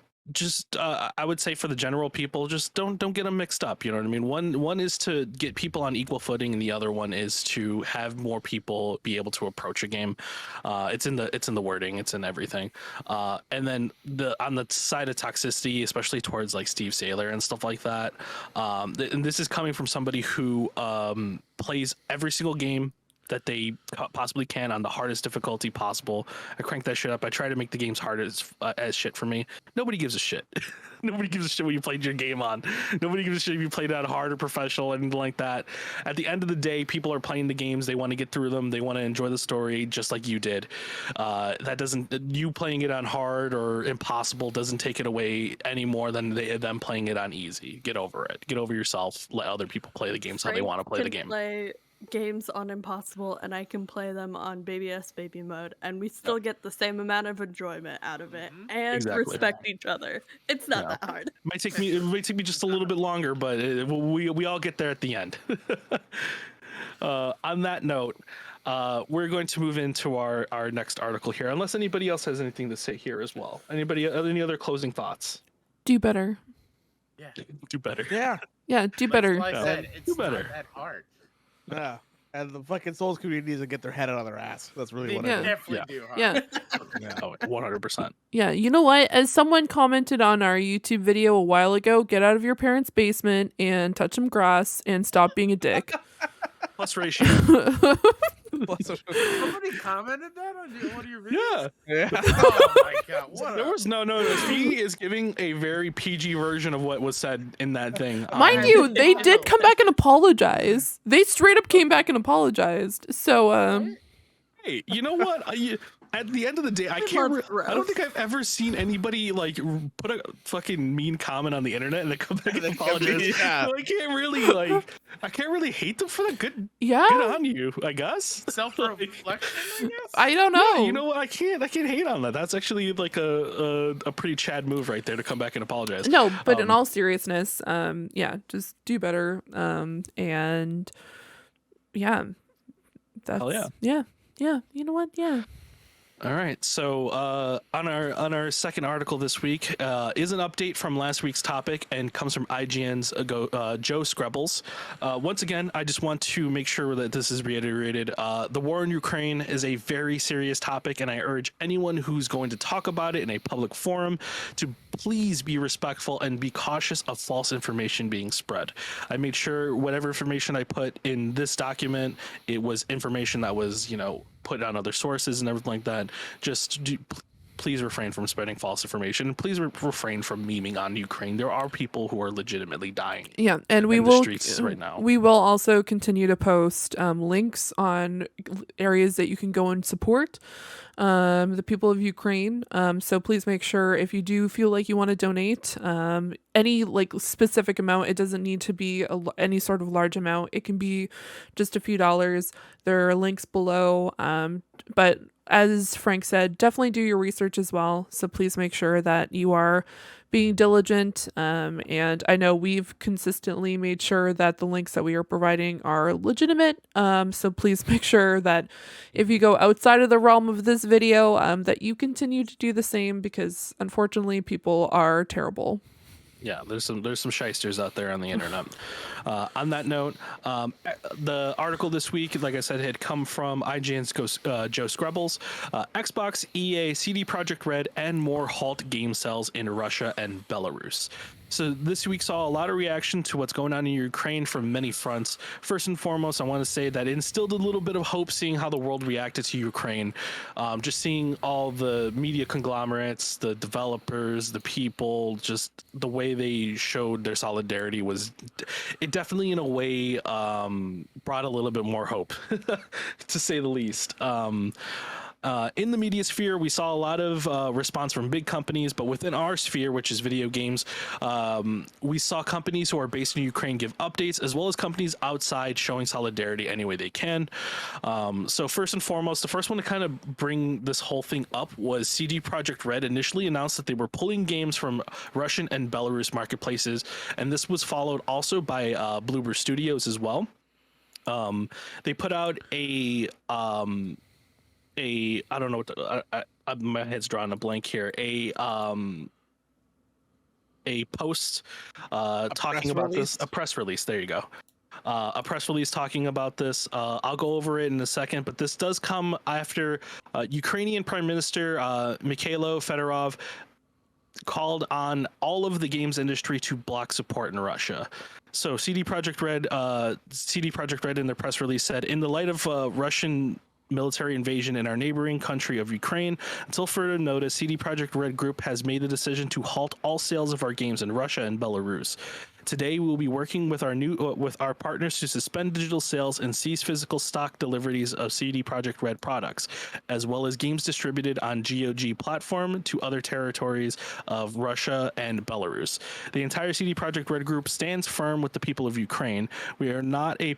would say for the general people, just don't get them mixed up. You know what I mean? One is to get people on equal footing, and the other one is to have more people be able to approach a game. It's in the wording, it's in everything. And then on the side of toxicity, especially towards like Steve Saylor and stuff like that. And this is coming from somebody who plays every single game that they possibly can on the hardest difficulty possible. I crank that shit up. I try to make the games hard as shit for me. Nobody gives a shit. Nobody gives a shit when you played your game on. Nobody gives a shit if you played it on hard or professional, anything like that. At the end of the day, people are playing the games. They want to get through them. They want to enjoy the story just like you did. You playing it on hard or impossible doesn't take it away any more than them playing it on easy. Get over it. Get over yourself. Let other people play the games how they want to play the game. games on Impossible and I can play them on Baby S Baby mode, and we still get the same amount of enjoyment out of it and Exactly. respect each other. It's not that hard. It might take me just a little bit longer, but we all get there at the end. On that note, we're going to move into our next article here, unless anybody else has anything to say here as well. Any other closing thoughts? Do better. Yeah. Do better. Yeah. Yeah, do better. Like I said, it's Do better. not that hard. Yeah. And the fucking Souls community needs to get their head out of their ass. That's really They what Yeah. it is. definitely do. Huh? Yeah. Yeah. Oh, 100%. Yeah, you know what? As someone commented on our YouTube video a while ago, get out of your parents' basement and touch some grass and stop being a dick. Plus ratio. Somebody commented that on one of your videos. Yeah. Yeah. Oh my god! What? There was no. He is giving a very PG version of what was said in that thing. Mind you, they did come back and apologize. They straight up came back and apologized. So, Hey, you know what? At the end of the day, I don't think I've ever seen anybody like put a fucking mean comment on the internet and then come back and apologize. Yeah. So I can't really hate them for that. Good yeah, on you, I guess. Self-reflection, I guess. I don't know. Yeah, you know what? I can't hate on that. That's actually like a pretty Chad move right there to come back and apologize. No, but in all seriousness, yeah, just do better. And yeah, that's Hell yeah. yeah. You know what? Yeah. All right. So on our second article this week is an update from last week's topic and comes from IGN's Joe Screbbles. Once again, I just want to make sure that this is reiterated. The war in Ukraine is a very serious topic, and I urge anyone who's going to talk about it in a public forum to please be respectful and be cautious of false information being spread. I made sure whatever information I put in this document, it was information that was, put on other sources and everything like that. Please refrain from spreading false information. Please refrain from memeing on Ukraine. There are people who are legitimately dying. Yeah, and in the streets right now. We will also continue to post links on areas that you can go and support the people of Ukraine. So please make sure if you do feel like you want to donate any like specific amount. It doesn't need to be any sort of large amount. It can be just a few dollars. There are links below. But as Frank said, definitely do your research as well. So please make sure that you are being diligent. And I know we've consistently made sure that the links that we are providing are legitimate. So please make sure that if you go outside of the realm of this video, that you continue to do the same, because unfortunately people are terrible. Yeah, there's some shysters out there on the internet. On that note, the article this week, like I said, had come from IGN's Joe Screbbles. Xbox, EA, CD Projekt Red, and more halt game sales in Russia and Belarus. So this week saw a lot of reaction to what's going on in Ukraine from many fronts. First and foremost, I want to say that it instilled a little bit of hope seeing how the world reacted to Ukraine. Just seeing all the media conglomerates, the developers, the people, just the way they showed their solidarity it definitely in a way brought a little bit more hope, to say the least. In the media sphere, we saw a lot of response from big companies, but within our sphere, which is video games, we saw companies who are based in Ukraine give updates, as well as companies outside showing solidarity any way they can. So first and foremost, the first one to kind of bring this whole thing up was CD Projekt Red initially announced that they were pulling games from Russian and Belarus marketplaces, and this was followed also by Bloober Studios as well. They put out I don't know what my head's drawing a blank here. A post talking about this, a press release. There you go. A press release talking about this. I'll go over it in a second, but this does come after Ukrainian Prime Minister Mikhailo Fedorov called on all of the games industry to block support in Russia. So CD Projekt Red in their press release said, in the light of Russian military invasion in our neighboring country of Ukraine, until further notice, CD Projekt Red Group has made the decision to halt all sales of our games in Russia and Belarus. Today, we will be working with our partners to suspend digital sales and cease physical stock deliveries of CD Projekt Red products, as well as games distributed on GOG platform to other territories of Russia and Belarus. The entire CD Projekt Red group stands firm with the people of Ukraine. We are not a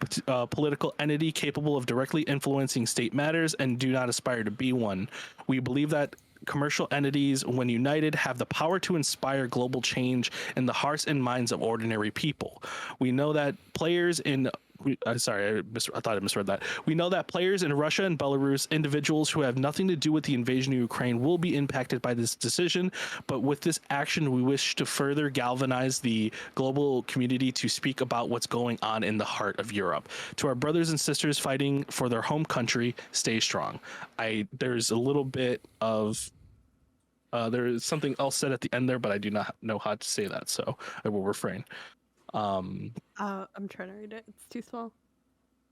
political entity capable of directly influencing state matters and do not aspire to be one. We believe that commercial entities, when united, have the power to inspire global change in the hearts and minds of ordinary people. We know that players in I thought I misread that. We know that players in Russia and Belarus, individuals who have nothing to do with the invasion of Ukraine, will be impacted by this decision. But with this action, we wish to further galvanize the global community to speak about what's going on in the heart of Europe. To our brothers and sisters fighting for their home country, stay strong. There's a little bit of there is something else said at the end there, but I do not know how to say that, so I will refrain. I'm trying to read it. It's too small.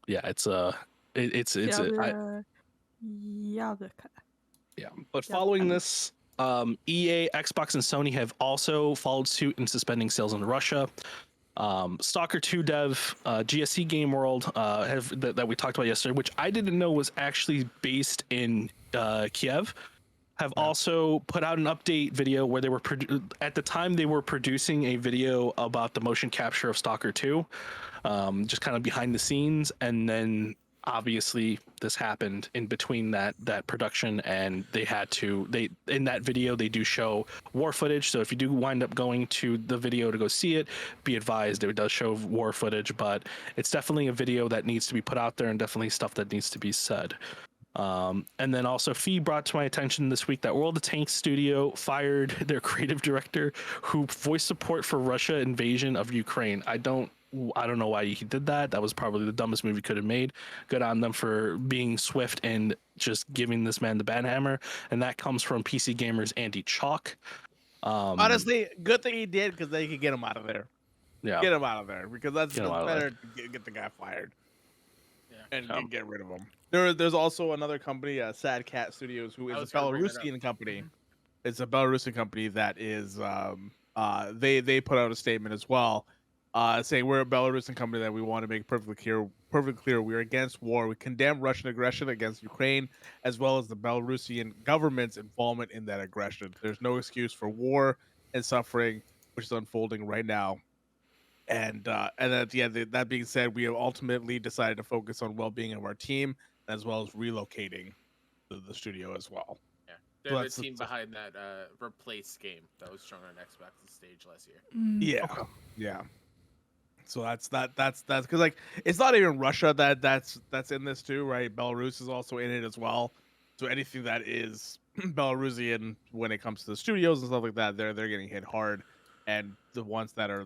Yeah, it's a. Yablika. Yeah, but following this, EA, Xbox, and Sony have also followed suit in suspending sales in Russia. Stalker 2 dev, GSC Game World, that we talked about yesterday, which I didn't know was actually based in Kiev, have also put out an update video where they were at the time they were producing a video about the motion capture of Stalker 2, just kind of behind the scenes, and then obviously this happened in between that production, and they in that video they do show war footage. So if you do wind up going to the video to go see it, be advised it does show war footage, but it's definitely a video that needs to be put out there and definitely stuff that needs to be said. And then also Fee brought to my attention this week that World of Tanks Studio fired their creative director who voiced support for Russia invasion of Ukraine. I don't know why he did that. That was probably the dumbest move he could have made. Good on them for being swift and just giving this man the banhammer. And that comes from PC Gamer's Andy Chalk. Honestly, good thing he did, because they could get him out of there. Yeah, Get him out of there, because that's better to get the guy fired. And get rid of him. There's also another company, Sad Cat Studios, who is a Belarusian company. It's a Belarusian company that is they put out a statement as well, saying we're a Belarusian company that we want to make perfectly clear we are against war. We condemn Russian aggression against Ukraine, as well as the Belarusian government's involvement in that aggression. There's no excuse for war and suffering, which is unfolding right now. And at the end, that being said, we have ultimately decided to focus on well-being of our team, as well as relocating the studio as well. Yeah, they're the team behind that Replace game that was shown on Xbox's stage last year. Yeah. So that's because, like, it's not even Russia that's in this too, right? Belarus is also in it as well. So anything that is Belarusian when it comes to the studios and stuff like that, they're getting hit hard. And the ones that are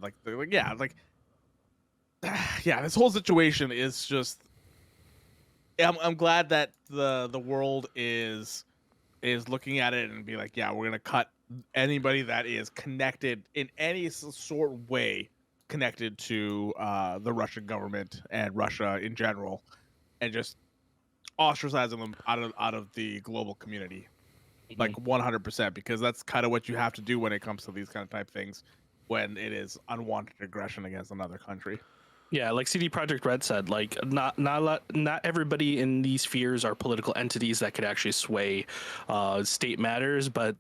this whole situation is just. I'm glad that the world is looking at it and be like, yeah, we're gonna cut anybody that is connected in any sort of way connected to the Russian government and Russia in general, and just ostracizing them out of the global community. Like 100%, because that's kind of what you have to do when it comes to these kind of type things, when it is unwanted aggression against another country. Yeah, like CD Projekt Red said, like not everybody in these spheres are political entities that could actually sway state matters. But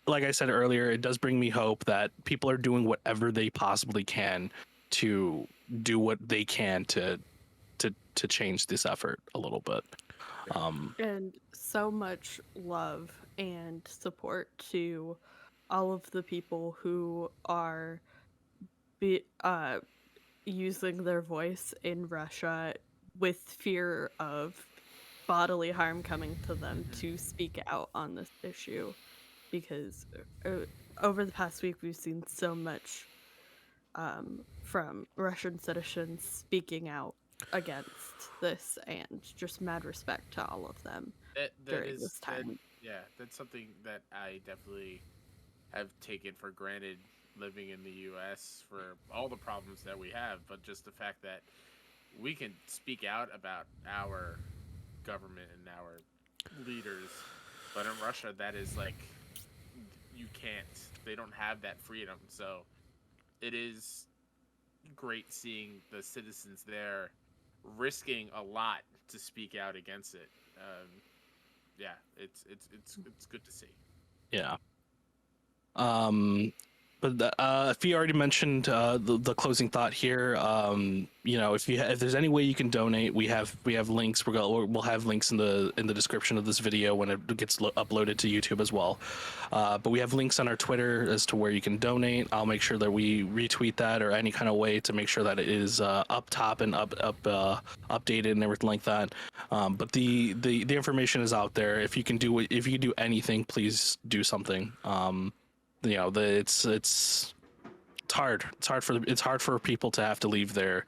like I said earlier, it does bring me hope that people are doing whatever they possibly can to do what they can to change this effort a little bit. And so much love and support to all of the people who are using their voice in Russia with fear of bodily harm coming to them to speak out on this issue, because over the past week we've seen so much from Russian citizens speaking out against this, and just mad respect to all of them during this time. That's something that I definitely have taken for granted living in the U.S. for all the problems that we have, but just the fact that we can speak out about our government and our leaders, but in Russia that is like, you can't. They don't have that freedom. So it is great seeing the citizens there risking a lot to speak out against it. Yeah, it's good to see. Yeah. But Fee already mentioned the closing thought here. You know, if there's any way you can donate, we have links. We'll have links in the description of this video when it gets uploaded to YouTube as well. But we have links on our Twitter as to where you can donate. I'll make sure that we retweet that or any kind of way to make sure that it is up top and updated and everything like that. But the information is out there. If you can do anything, please do something. You know, it's hard. It's hard for people to have to leave their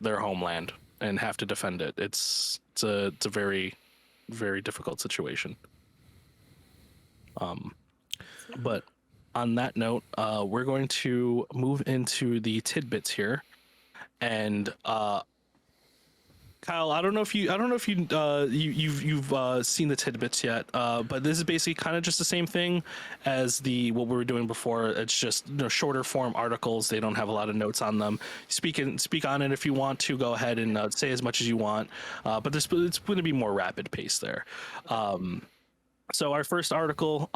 homeland and have to defend it. It's a very, very difficult situation. But on that note, we're going to move into the tidbits here, and Kyle, I don't know if you've seen the tidbits yet, but this is basically kind of just the same thing as what we were doing before. It's just shorter form articles. They don't have a lot of notes on them. Speak on it if you want to. Go ahead and say as much as you want, but it's going to be more rapid pace there. So our first article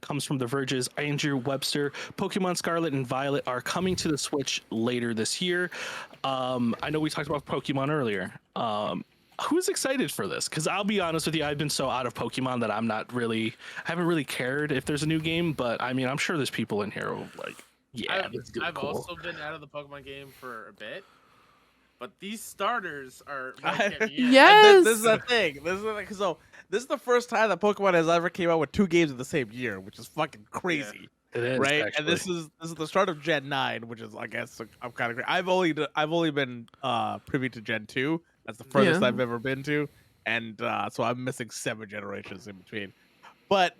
comes from The Verge's Andrew Webster. Pokemon Scarlet and Violet are coming to the Switch later this year. I know we talked about Pokemon earlier. Who's excited for this? Because I'll be honest with you, I've been so out of Pokemon that I haven't really cared if there's a new game. But I mean, I'm sure there's people in here who are like, yeah, I've cool. also been out of the Pokemon game for a bit. But these starters are yes. This is the thing. So this is the first time that Pokemon has ever came out with 2 games in the same year, which is fucking crazy. Yeah, it is, right? actually. And this is the start of Gen 9, which is, I guess, I'm kind of great. I've only been privy to Gen 2. That's the furthest I've ever been to, and so I'm missing 7 generations in between. But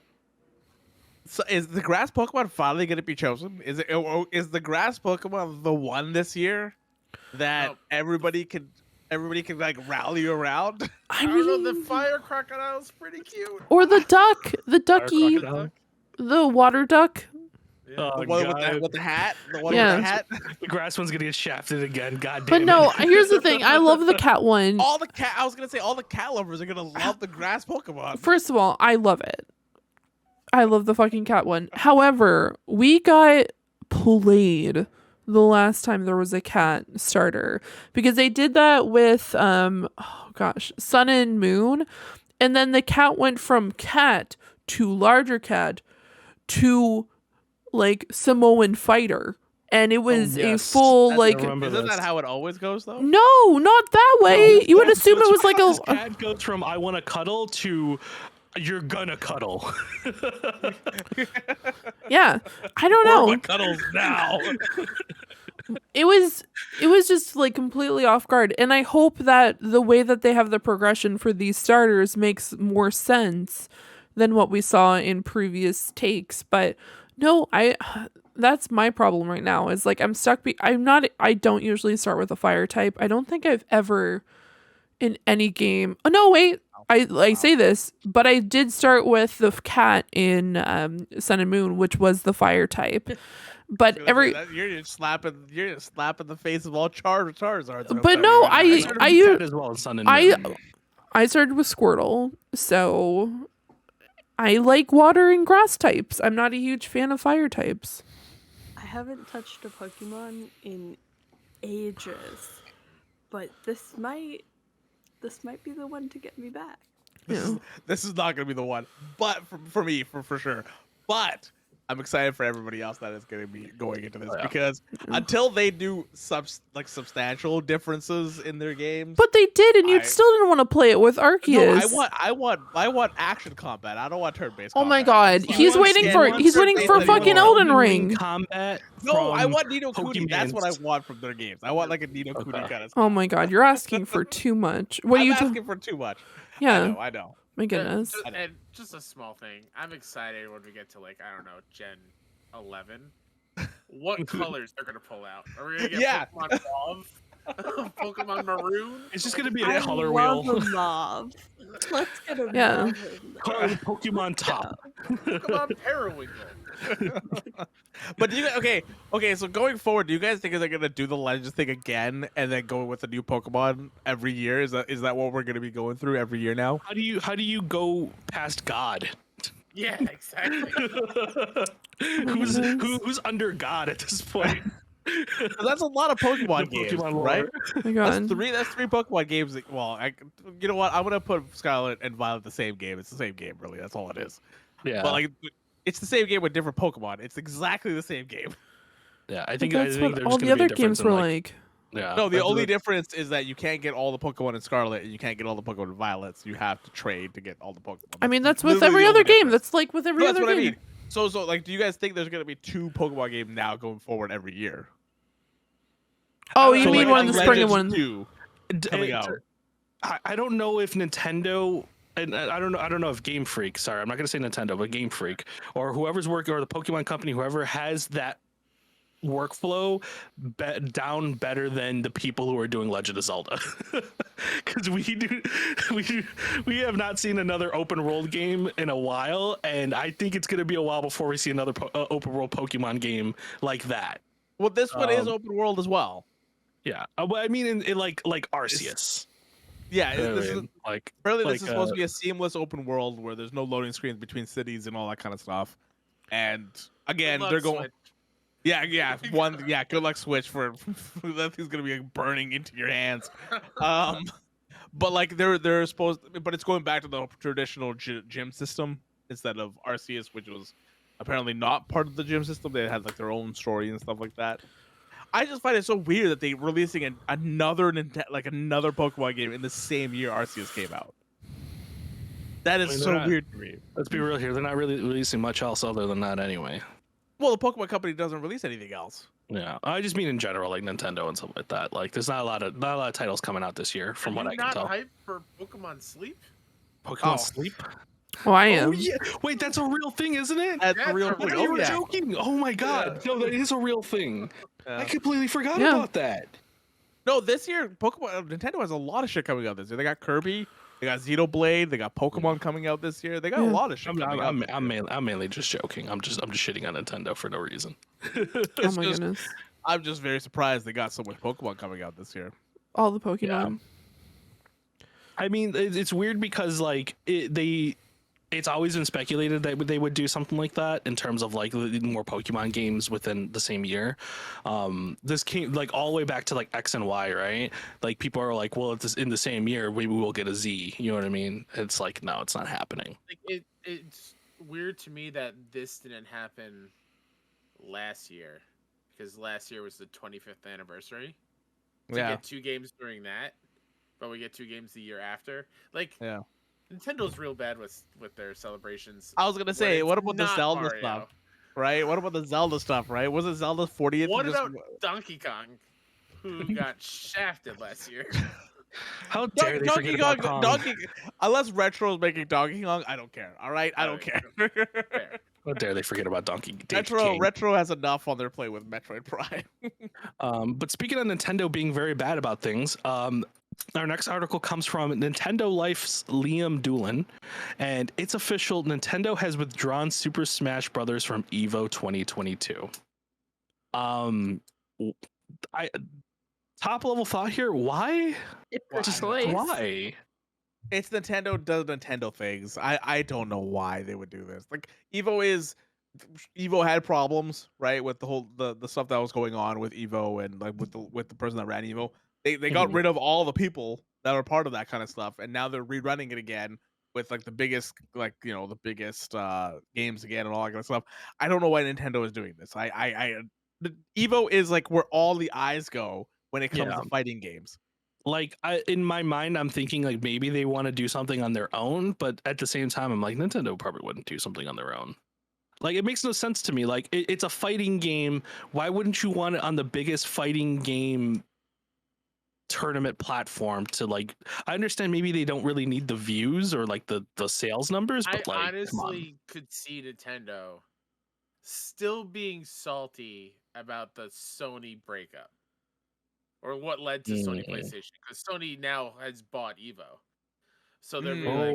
so is the grass Pokemon finally going to be chosen? Is the grass Pokemon the one this year that everybody can like rally around? I don't know, the fire crocodile's pretty cute. Or the ducky, the water duck. Yeah. Oh, the one with the hat? The one with the hat? The grass one's gonna get shafted again. God damn But no, here's the thing. I love the cat one. I was gonna say all the cat lovers are gonna love the grass Pokemon. First of all, I love it. I love the fucking cat one. However, we got played the last time there was a cat starter because they did that with Sun and Moon, and then the cat went from cat to larger cat to like Samoan fighter, and it was a full Isn't that how it always goes though? No, not that way. You would assume it was like a cat goes from I want to cuddle to you're gonna cuddle. Yeah, I don't know. Cuddles now. It was just like completely off guard, and I hope that the way that they have the progression for these starters makes more sense than what we saw in previous takes. But no, that's my problem right now is like I'm stuck. I don't usually start with a fire type. I don't think I've ever in any game. Oh no, wait. I say this, but I did start with the cat in Sun and Moon, which was the fire type. But you're just slapping the face of all Charizards. But no, I as well as Sun and Moon. I started with Squirtle, so I like water and grass types. I'm not a huge fan of fire types. I haven't touched a Pokemon in ages, but this might be the one to get me back. This is not going to be the one, but for me, for sure. But I'm excited for everybody else that is going to be going into this because until they do substantial differences in their games, but they did, and you still didn't want to play it with Arceus. No, I want action combat. I don't want turn-based. Oh combat. my god, he's waiting for fucking Elden Ring combat. No, I want Nino Kuni. That's what I want from their games. I want like a Nino Kuni kind of stuff. Oh my god, you're asking for too much. What are you asking for too much? Yeah, I know. My goodness. And just a small thing. I'm excited when we get to like, I don't know, Gen 11. What colors they're gonna pull out? Are we gonna get Pokemon Mauve? Pokemon Maroon? It's just gonna be a color wheel. Mauve. Let's get a Yeah. Pokemon Top. Pokemon Periwinkle. But do you okay? So going forward, do you guys think they're gonna do the Legends thing again and then go with a new Pokemon every year? Is that what we're gonna be going through every year now? How do you go past God? Yeah, exactly. who's under God at this point? That's a lot of Pokemon The games, Pokemon lore. right? Oh my God. That's three Pokemon games. Well, you know what? I'm gonna put Scarlet and Violet the same game. It's the same game, really. That's all it is. Yeah, But like, it's the same game with different Pokemon. It's exactly the same game. yeah. I But think that's there's what gonna all be the a other difference games in, were like. like. Yeah. No, the that's only what- difference is that you can't get all the Pokemon in Scarlet, and you can't get all the Pokemon in Violet. So you have to trade to get all the Pokemon. I mean, that's with literally every the other only game. difference. That's like with every No, other that's what game. I mean. So like, do you guys think there's gonna be 2 Pokemon games now going forward every year? Oh, So, you mean like, one in the spring and Legends one? 2 coming out. I don't know if Nintendo, and I don't know if Game Freak. Sorry, I'm not gonna say Nintendo, but Game Freak or whoever's working, or the Pokemon company, whoever has that workflow down better than the people who are doing Legend of Zelda, because we have not seen another open world game in a while, and I think it's gonna be a while before we see another open world Pokemon game like that. Well, this one is open world as well. Yeah, well, I mean, in like Arceus. Yeah, You know what this I is mean? Like apparently this like, is supposed to be a seamless open world where there's no loading screens between cities and all that kind of stuff. And again, Good they're luck, going. Switch. Yeah. Good luck, Switch, for that thing's gonna be burning into your hands. But like they're supposed, but it's going back to the traditional gym system instead of Arceus, which was apparently not part of the gym system. They had like their own story and stuff like that. I just find it so weird that they're releasing another Pokemon game in the same year Arceus came out. That is I mean, so they're not- weird to me. Let's be real here. They're not really releasing much else other than that anyway. Well, the Pokemon company doesn't release anything else. Yeah, I just mean in general, like Nintendo and stuff like that. Like, there's not a lot of titles coming out this year, from Are what you I can not tell. hyped for Pokemon Sleep? Pokemon Oh. Sleep. Oh, I Oh am. yeah, wait, that's a real thing, isn't it? That's Yeah, a real it's a thing. You Oh were yeah. joking. Oh my god, no, that is a real thing. Yeah. I completely forgot Yeah. about that. No, this year Nintendo has a lot of shit coming out this year. They got Kirby, they got Xenoblade, they got Pokemon coming out this year. They got a Yeah. lot of shit coming out. I'm mainly just joking. I'm just shitting on Nintendo for no reason. Oh It's my just- goodness. I'm just very surprised they got so much Pokemon coming out this year. All the Pokemon. I mean, it's weird because like it's always been speculated that they would do something like that in terms of like more Pokemon games within the same year. This came like all the way back to like X and Y, right? Like people are like, well, it's in the same year, maybe we'll get a Z. You know what I mean? It's like, no, it's not happening. Like it's weird to me that this didn't happen last year, because last year was the 25th anniversary. To Yeah. get 2 games during that, but we get 2 games the year after. Like, Yeah. Nintendo's real bad with their celebrations. I was gonna say, it's what about the not Zelda Mario. stuff? Right? What about the Zelda stuff? Right? Wasn't Zelda's 40th? What just- about Donkey Kong, who got shafted last year? How dare they forget about Kong? Unless Retro's making Donkey Kong, I don't care. All right, I don't care. Fair. How dare they forget about Donkey King? Retro has enough on their plate with Metroid Prime. But speaking of Nintendo being very bad about things, our next article comes from Nintendo Life's Liam Doolin, and it's official. Nintendo has withdrawn Super Smash Bros. From EVO 2022. I top level thought here. Why? Just why? It's Nintendo does Nintendo things. I don't know why they would do this. Like Evo had problems, right, with the whole the stuff that was going on with Evo and like with the person that ran Evo. They got rid of all the people that were part of that kind of stuff, and now they're rerunning it again with like the biggest games again and all that kind of stuff. I don't know why Nintendo is doing this. Evo is like where all the eyes go when it comes to fighting games. Like in my mind, I'm thinking like maybe they want to do something on their own, but at the same time, I'm like Nintendo probably wouldn't do something on their own. Like it makes no sense to me. Like it's a fighting game. Why wouldn't you want it on the biggest fighting game tournament platform to like? I understand maybe they don't really need the views or like the sales numbers, but I like honestly could see Nintendo still being salty about the Sony breakup, or what led to Sony PlayStation, because Sony now has bought Evo. So they're being like,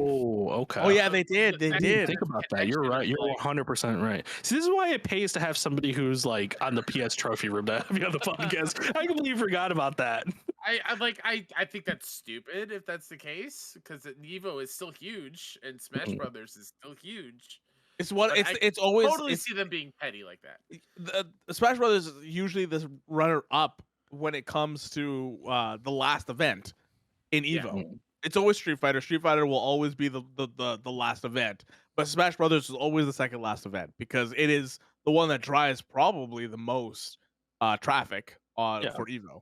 Okay. Oh yeah, they did. They I I didn't did. think about that. You're right. You're 100% right. See, this is why it pays to have somebody who's like on the PS trophy room to have you on the podcast. I completely forgot about that. I think that's stupid if that's the case, because Evo is still huge and Smash Brothers is still huge. It's what But it's always Totally it's, see them being petty like that. the Smash Brothers is usually the runner up when it comes to the last event in Evo. Yeah. It's always Street Fighter. Street Fighter will always be the last event, but Smash Brothers is always the second last event because it is the one that drives probably the most traffic for Evo.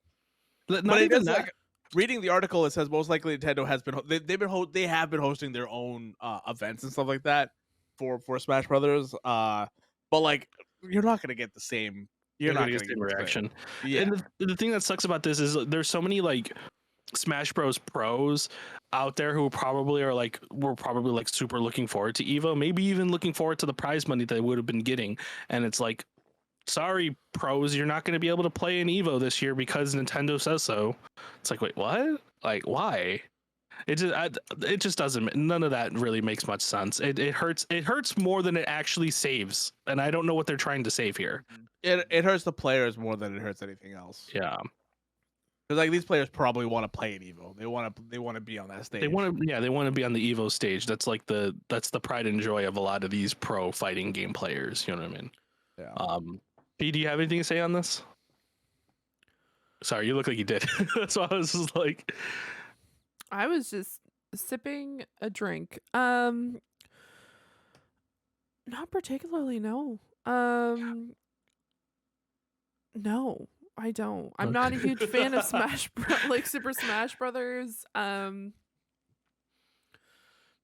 Not But it even does, that. like, reading the article, it says most likely Nintendo has been they have been hosting their own events and stuff like that for Smash Brothers. But like you're not gonna get the same. You're not gonna get the same reaction. Yeah. And the thing that sucks about this is there's so many like Smash Bros pros out there who probably are like were probably like super looking forward to Evo, maybe even looking forward to the prize money they would have been getting. And it's like, sorry, pros, you're not going to be able to play in Evo this year because Nintendo says so. It's like, wait, what? Like, why? It just doesn't. None of that really makes much sense. It hurts. It hurts more than it actually saves, and I don't know what they're trying to save here. It hurts the players more than it hurts anything else. Yeah, because like these players probably want to play in Evo. They want to be on that stage. they want to be on the Evo stage. That's like the pride and joy of a lot of these pro fighting game players. You know what I mean? Yeah. P, do you have anything to say on this? Sorry, you look like you did. So I was just like, I was just sipping a drink. Not particularly, no. No, I don't. I'm not a huge fan of Super Smash Brothers.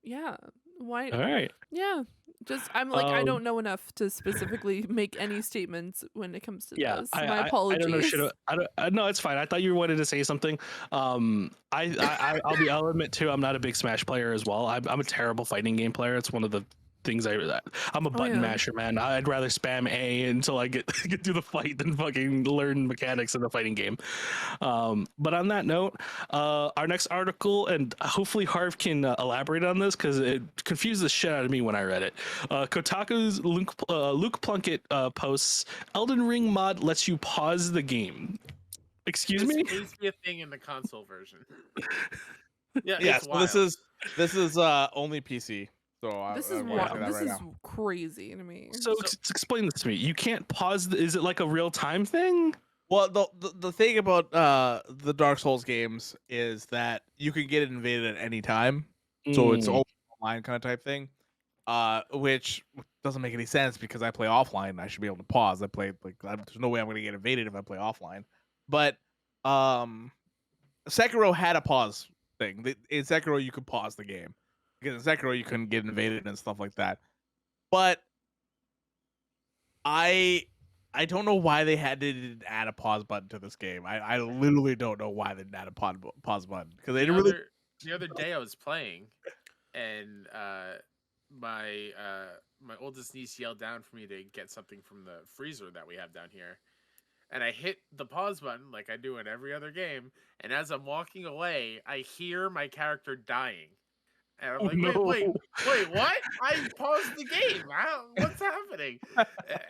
Yeah. Why? all right. Yeah. Just I'm like I don't know enough to specifically make any statements when it comes to this. My apologies. I don't know shit. No, it's fine. I thought you wanted to say something. I'll admit too. I'm not a big Smash player as well. I'm a terrible fighting game player. It's one of the things I'm a button masher, man. I'd rather spam A until I get through the fight than fucking learn mechanics in the fighting game. But on that note, our next article, and hopefully Harv can elaborate on this because it confused the shit out of me when I read it. Kotaku's Luke Plunkett posts, Elden Ring mod lets you pause the game. Excuse me? This needs to be a thing in the console version. Yeah, Yeah. it's So wild. this is only PC. So This I'm is watching that this right is now. crazy to me. So explain this to me. You can't pause. Is it like a real time thing? Well, the thing about the Dark Souls games is that you can get invaded at any time, so it's all online kind of type thing, which doesn't make any sense because I play offline and I should be able to pause. There's no way I'm going to get invaded if I play offline. But Sekiro had a pause thing. In Sekiro, you could pause the game because in Sekiro you couldn't get invaded and stuff like that. But I don't know why they didn't add a pause button to this game. I literally don't know why they didn't add a pause button because they didn't really. The other day I was playing, and my oldest niece yelled down for me to get something from the freezer that we have down here, and I hit the pause button like I do in every other game. And as I'm walking away, I hear my character dying. And I'm like, wait, what? I paused the game. What's happening?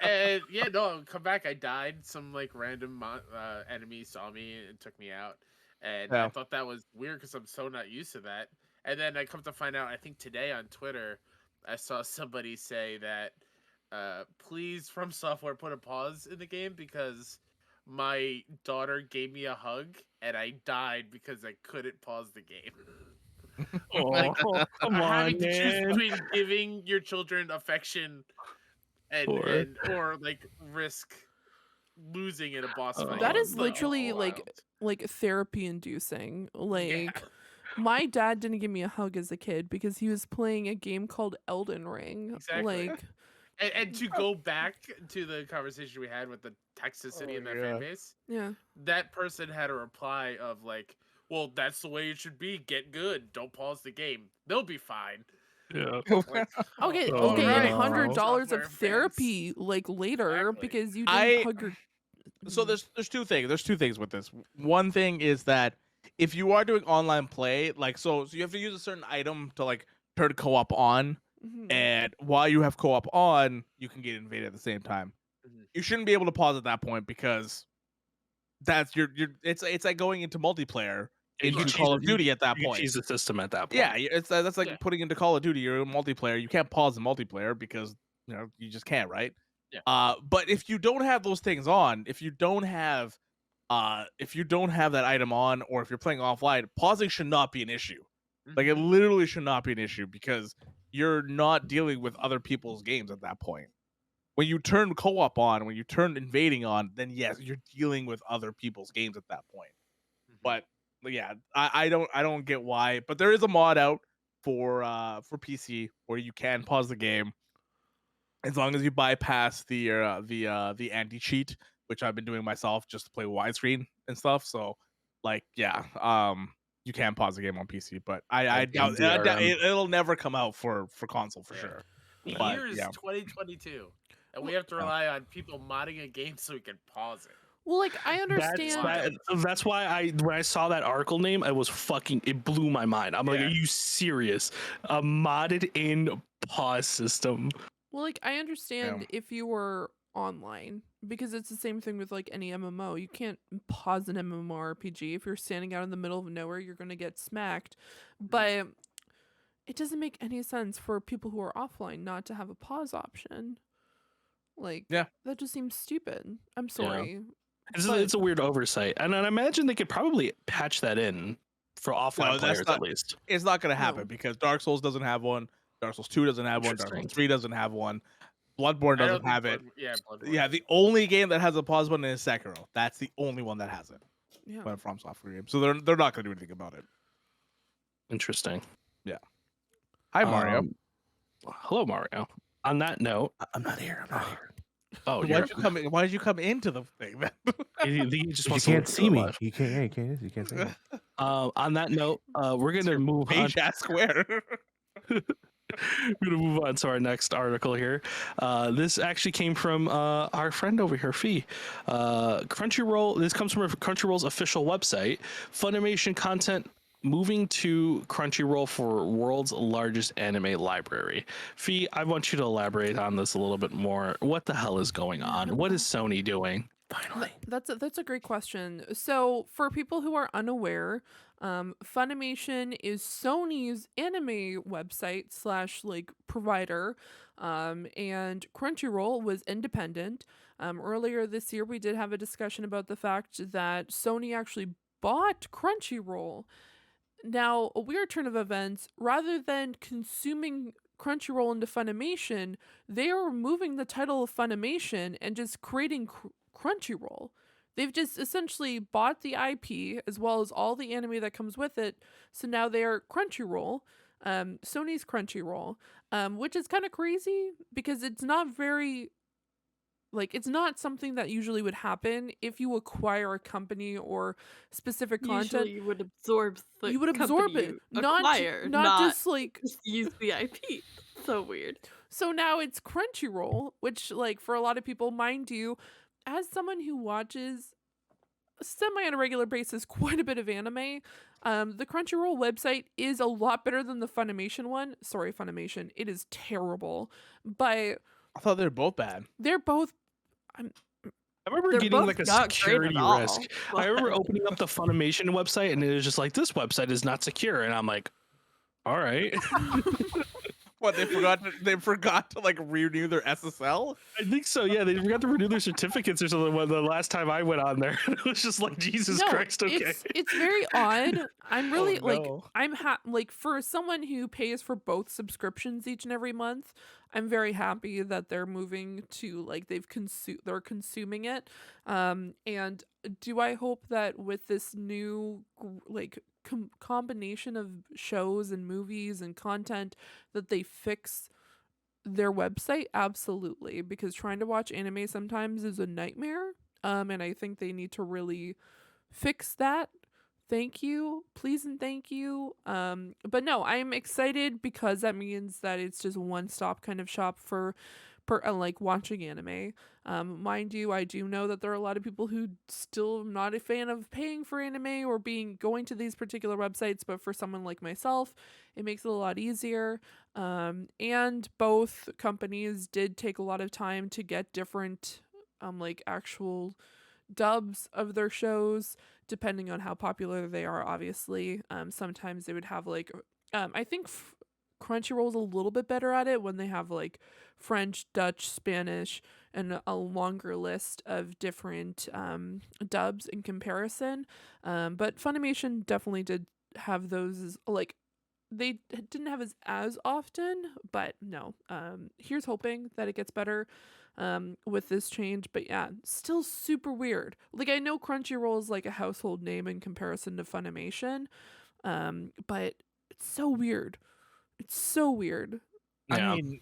And yeah, no, come back. I died. Some like random enemy saw me and took me out. And I thought that was weird because I'm so not used to that. And then I come to find out, I think today on Twitter, I saw somebody say that, please, From Software, put a pause in the game because my daughter gave me a hug and I died because I couldn't pause the game. Come on, having to choose man. between giving your children affection and or like risk losing in a boss fight. That is literally like therapy inducing. Like my dad didn't give me a hug as a kid because he was playing a game called Elden Ring. Exactly. Like and to go back to the conversation we had with the toxicity in that fan base, that person had a reply of like, well, that's the way it should be. Get good. Don't pause the game. They'll be fine. Yeah. okay, right. $100 of therapy like later because you didn't hug your. So there's two things. There's two things with this. One thing is that if you are doing online play, like so you have to use a certain item to like turn co-op on, and while you have co-op on, you can get invaded at the same time. You shouldn't be able to pause at that point because that's your it's like going into multiplayer into Call of Duty at that point. Use the system at that point. Yeah, it's that's like putting into Call of Duty. You're in multiplayer. You can't pause the multiplayer because you just can't, right? Yeah. But if you don't have those things on, if you don't have that item on, or if you're playing offline, pausing should not be an issue. Like it literally should not be an issue because you're not dealing with other people's games at that point. When you turn co-op on, when you turn invading on, then yes, you're dealing with other people's games at that point. But yeah, I don't get why. But there is a mod out for PC where you can pause the game as long as you bypass the anti-cheat, which I've been doing myself just to play widescreen and stuff. So like you can pause the game on PC, but I doubt it'll never come out for console for sure. The But, year is 2022, and we have to rely on people modding a game so we can pause it. Well, like I understand. That's why when I saw that article name, it blew my mind. I'm like, are you serious? A modded in pause system. Well, like I understand if you were online, because it's the same thing with like any MMO. You can't pause an MMORPG. If you're standing out in the middle of nowhere, you're gonna get smacked. But it doesn't make any sense for people who are offline not to have a pause option. Like that just seems stupid. I'm sorry. It's a weird oversight, and I imagine they could probably patch that in for offline players at least. It's not going to happen because Dark Souls doesn't have one. Dark Souls 2 doesn't have one. Dark Souls 3 doesn't have one. Bloodborne doesn't have it. Bloodborne. Yeah, the only game that has a pause button is Sekiro. That's the only one that has it. Yeah. From Software game, so they're not going to do anything about it. Interesting. Yeah. Hi, Mario. Hello, Mario. On that note, I'm not here. oh, why did you come into the thing then? He just wants You can't to see me. live. You can't see me. On that note, we're gonna move on. Square. We're gonna move on to our next article here. This actually came from our friend over here, Fee. Crunchyroll. This comes from Crunchyroll's official website. Funimation content moving to Crunchyroll for world's largest anime library. Fee, I want you to elaborate on this a little bit more. What the hell is going on? What is Sony doing? Finally. That's a great question. So for people who are unaware, Funimation is Sony's anime website / like provider, and Crunchyroll was independent. Earlier this year, we did have a discussion about the fact that Sony actually bought Crunchyroll. Now, a weird turn of events, rather than consuming Crunchyroll into Funimation, they are removing the title of Funimation and just creating Crunchyroll. They've just essentially bought the IP as well as all the anime that comes with it. So now they are Crunchyroll, Sony's Crunchyroll, which is kind of crazy because it's not very... Like, it's not something that usually would happen if you acquire a company or specific content. Usually you would absorb the you would absorb company it, you not acquire, just like just use the IP. So weird. So now it's Crunchyroll, which, like, for a lot of people, mind you, as someone who watches semi on a regular basis quite a bit of anime, the Crunchyroll website is a lot better than the Funimation one. Sorry, Funimation, it is terrible. But I thought they were both bad. They're both. I remember They're getting both like a not great security at all, risk. but- I remember opening up the Funimation website and it was just like, this website is not secure. And I'm like, all right. What, they forgot to like renew their SSL? I think so. Yeah, they forgot to renew their certificates or something. The last time I went on there, it was just like, Jesus Christ. Okay, it's very odd. I'm really no. like for someone who pays for both subscriptions each and every month, I'm very happy that they're moving to like they're consuming it. And do I hope that with this new like combination of shows and movies and content that they fix their website? Absolutely, because trying to watch anime sometimes is a nightmare, and I think they need to really fix that. Thank you, please, and thank you. But no, I'm excited because that means that it's just a one-stop kind of shop for like watching anime. Mind you, I do know that there are a lot of people who still not a fan of paying for anime or going to these particular websites, but for someone like myself, it makes it a lot easier. And both companies did take a lot of time to get different like actual dubs of their shows depending on how popular they are, obviously. Sometimes they would have like I think Crunchyroll's a little bit better at it when they have like French, Dutch, Spanish, and a longer list of different dubs in comparison. But Funimation definitely did have those, like, they didn't have as often, but no. Here's hoping that it gets better with this change. But yeah, still super weird. Like, I know Crunchyroll is like a household name in comparison to Funimation, but it's so weird. It's so weird. Yeah. I mean,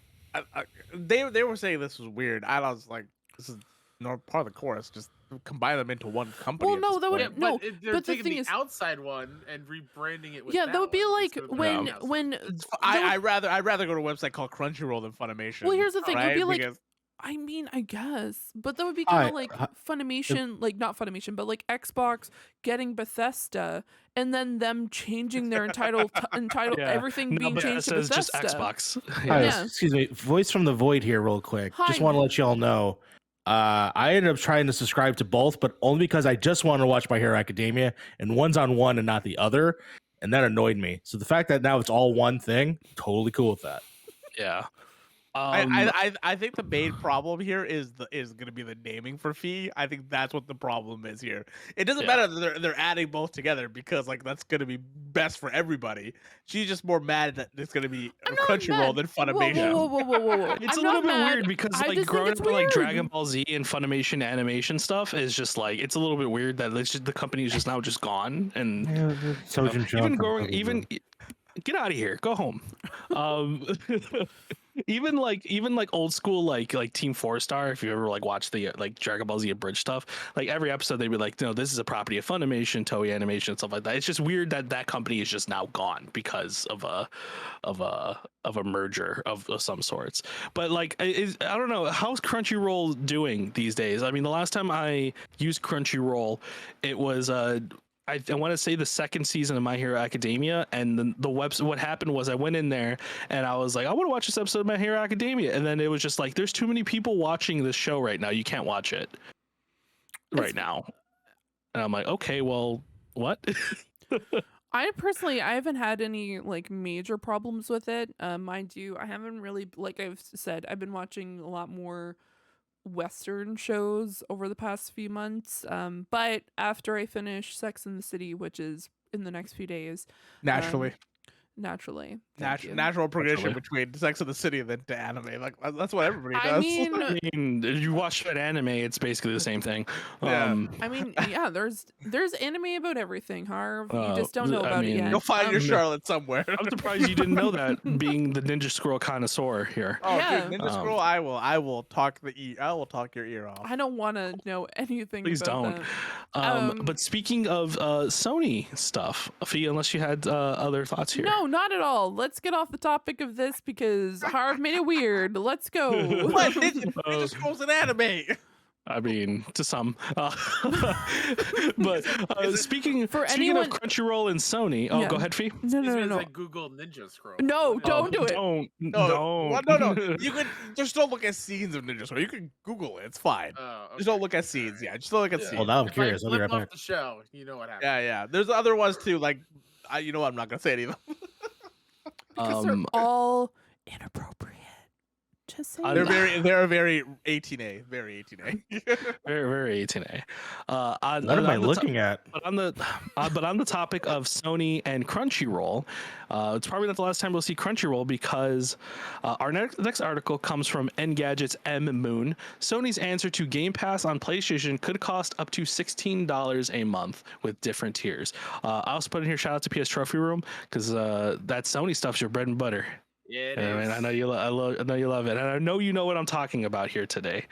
they were saying this was weird. I was like, this is not part of the chorus. Just combine them into one company. Well, no, that would Yeah, no. they're But the taking thing the is, outside one and rebranding it with yeah, that would be one like instead of the when outside. when. I'd rather go to a website called Crunchyroll than Funimation. Well, here's the thing. It would right? be like, Because I mean, I guess, but that would be kind of like Hi. Funimation, like not Funimation, but like Xbox getting Bethesda, and then them changing their entitled Yeah. everything No, being but changed to it's just Bethesda. Xbox. Hi, Yeah. excuse me. Voice from the void here, real quick. Just Hi. want to let y'all know. I ended up trying to subscribe to both, but only because I just wanted to watch My Hero Academia, and one's on one and not the other, and that annoyed me. So the fact that now it's all one thing, totally cool with that. Yeah. I think the main problem here is going to be the naming for Fee. I think that's what the problem is here. It doesn't matter that they're adding both together because like that's going to be best for everybody. She's just more mad that it's going to be Crunchyroll than Funimation. Whoa. It's I'm a little not bit mad. weird because I like just think growing it's up with like weird. Dragon Ball Z and Funimation animation stuff is just like it's a little bit weird that it's just, the company is just now just gone and even growing get out of here, go home. Even like old school like Team 4-Star, if you ever like watch the like Dragon Ball Z abridged stuff, like every episode they'd be like, no, this is a property of Funimation, Toei Animation, and stuff like that. It's just weird that that company is just now gone because of a merger of some sorts. But like I don't know, how's Crunchyroll doing these days? I mean, the last time I used Crunchyroll, it was I want to say the second season of My Hero Academia, and the website. What happened was I went in there and I was like, I want to watch this episode of My Hero Academia, and then it was just like, there's too many people watching this show right now. You can't watch it right now. And I'm like, okay, well, what? I haven't had any like major problems with it. Mind you, I haven't really, like I've said, I've been watching a lot more Western shows over the past few months. But after I finish Sex and the City, which is in the next few days, Naturally. Natural progression between Sex and the City and then to anime. Like that's what everybody I does. mean, if you watch that anime, it's basically the same thing. Yeah. I mean, yeah, there's anime about everything, Harv. You just don't know I about mean, it yet. You'll find your Charlotte somewhere. I'm surprised you didn't know that, being the Ninja Scroll connoisseur here. Oh, Yeah. dude, Ninja Scroll, I will talk your ear off. I don't want to know anything. Please about don't. that. But speaking of Sony stuff, Fia, unless you had other thoughts here. No, not at all. Let's get off the topic of this because Harv made it weird. Let's go. What? Ninja Scroll's an anime. I mean, to some. But speaking of anyone- Crunchyroll and Sony, Yeah. go ahead, Fee. No. Like Google Ninja Scroll. No, don't do it. Don't. No. You can just don't look at scenes of Ninja Scroll. You can Google it. It's fine. Oh, okay. Just don't look at scenes. Yeah, just don't look at Yeah. scenes. Well, now I'm If curious. I I'll be flip right off back. the show, you know what happened. Yeah. There's other ones too. Like, you know what? I'm not gonna say any of them. Because they're all inappropriate. Just say They're very 18A. Very 18A. Very, very 18A. What am I looking at? But on the topic of Sony and Crunchyroll, it's probably not the last time we'll see Crunchyroll because our next article comes from Engadget's M Moon. Sony's answer to Game Pass on PlayStation could cost up to $16 a month with different tiers. I also put in here shout out to PS Trophy Room because that Sony stuff's your bread and butter. Yeah, it I mean, is. I know you love it, and I know you know what I'm talking about here today.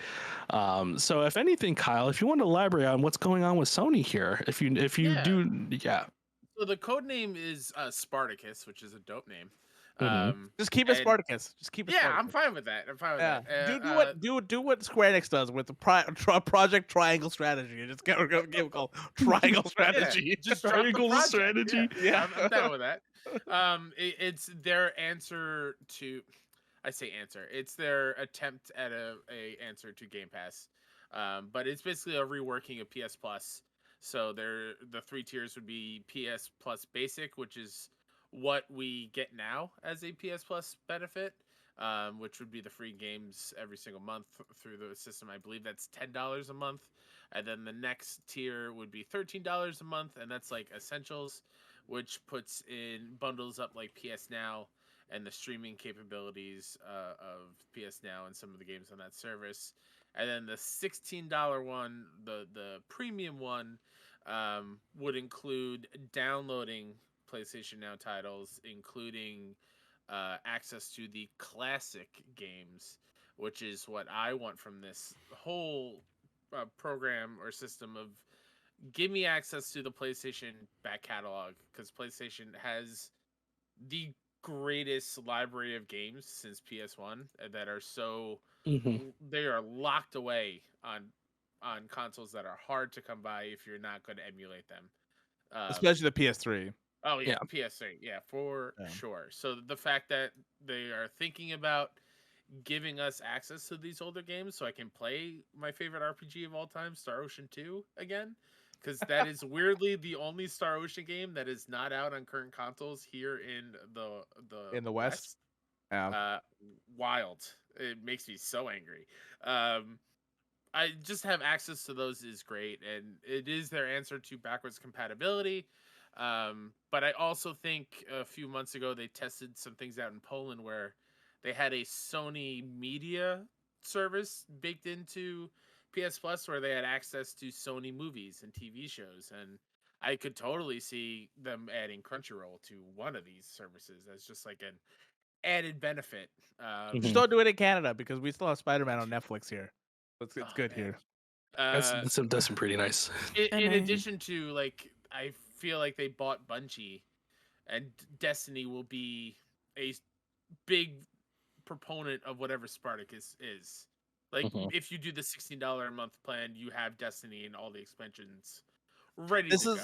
So, if anything, Kyle, if you want to elaborate on what's going on with Sony here, if you Yeah. do, yeah. So the code name is Spartacus, which is a dope name. Just keep it and- Spartacus. Just keep it. Yeah, Spartacus. I'm fine with that. I'm fine with Yeah, that. do what Square Enix does with the Project Triangle Strategy. Just get a game called Triangle Strategy. Just drop the Triangle project. strategy. Yeah. I'm down with that. It's their answer to, I say answer. It's their attempt at a answer to Game Pass. But it's basically a reworking of PS Plus. So the 3 tiers would be PS Plus Basic, which is what we get now as a PS Plus benefit, which would be the free games every single month through the system. I believe that's $10 a month. And then the next tier would be $13 a month, and that's like Essentials, which puts in bundles up like PS Now and the streaming capabilities of PS Now and some of the games on that service. And then the $16 one, the premium one, would include downloading PlayStation Now titles, including access to the classic games, which is what I want from this whole program or system of give me access to the PlayStation back catalog, because PlayStation has the greatest library of games since PS1 that are so they are locked away on consoles that are hard to come by if you're not going to emulate them, Especially the PS3. Oh yeah, Yeah. PS3, yeah, for Yeah. sure. So the fact that they are thinking about giving us access to these older games so I can play my favorite RPG of all time, Star Ocean 2 again, because that is weirdly the only Star Ocean game that is not out on current consoles here in the West. Yeah. Wild. It makes me so angry. I just have access to those is great, and it is their answer to backwards compatibility. But I also think a few months ago they tested some things out in Poland where they had a Sony media service baked into PS Plus where they had access to Sony movies and TV shows, and I could totally see them adding Crunchyroll to one of these services as just like an added benefit. Just don't do it in Canada because we still have Spider-Man on Netflix here. It's Oh, good man. here. That's some pretty nice. In addition to, like, I feel like they bought Bungie, and Destiny will be a big proponent of whatever Spartacus is. Like, if you do the $16 a month plan, you have Destiny and all the expansions ready to go.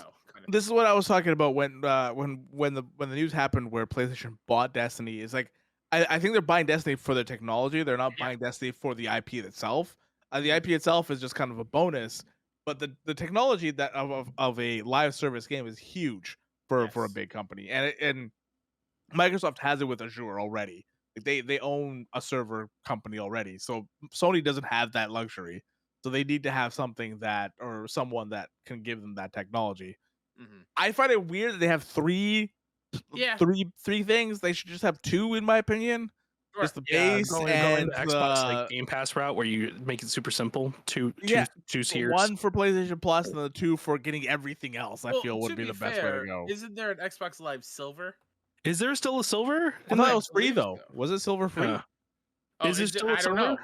This is what I was talking about when the news happened where PlayStation bought Destiny. Is like I think they're buying Destiny for their technology. They're not buying Destiny for the IP itself. The IP itself is just kind of a bonus, but the technology that of a live service game is huge for a big company, and Microsoft has it with Azure already. They own a server company already, so Sony doesn't have that luxury. So they need to have something that or someone that can give them that technology. I find it weird that they have three things. They should just have two, in my opinion. Sure. Just the base going and the Xbox like Game Pass route where you make it super simple. Two tiers. One for PlayStation Plus and the two for getting everything else. I feel would be the best way to go. Isn't there an Xbox Live Silver? Is there still a silver? I thought it was free though. Was it silver free? Is it still a silver? I don't know.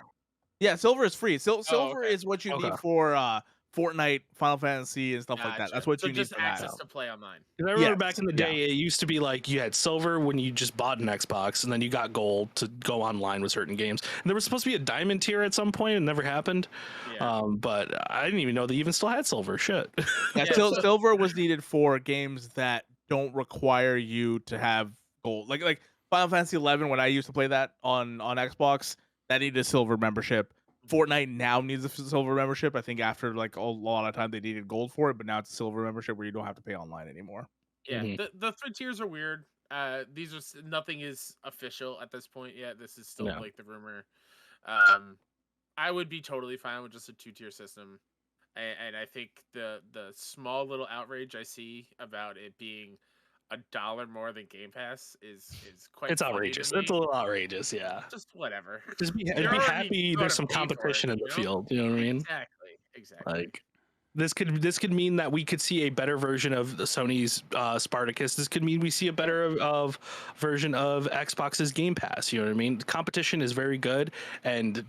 Yeah, silver is free. Silver okay. is what you need for Fortnite, Final Fantasy, and stuff like that. Gotcha. That's what So you need just for access that. to play online. I remember back in the day, it used to be like you had silver when you just bought an Xbox, and then you got gold to go online with certain games. And there was supposed to be a diamond tier at some point, and it never happened. Yeah. But I didn't even know they even still had silver. Shit. Yeah, silver was needed for games that don't require you to have gold. Like Final Fantasy 11, when I used to play that on Xbox, that needed a silver membership. Fortnite now needs a silver membership. I think after like a lot of time they needed gold for it, but now it's a silver membership where you don't have to pay online anymore. Yeah, the 3 tiers are weird. These are nothing is official at this point yet. This is still like the rumor. I would be totally fine with just a 2-tier system, and I think the small little outrage I see about it being $1 more than Game Pass is quite. It's outrageous. It's a little outrageous. Yeah. Just whatever. Just be happy. There's some competition in the field. You know what I mean? Exactly. Like, This could mean that we could see a better version of the Sony's Spartacus. This could mean we see a better of version of Xbox's Game Pass. You know what I mean? Competition is very good, and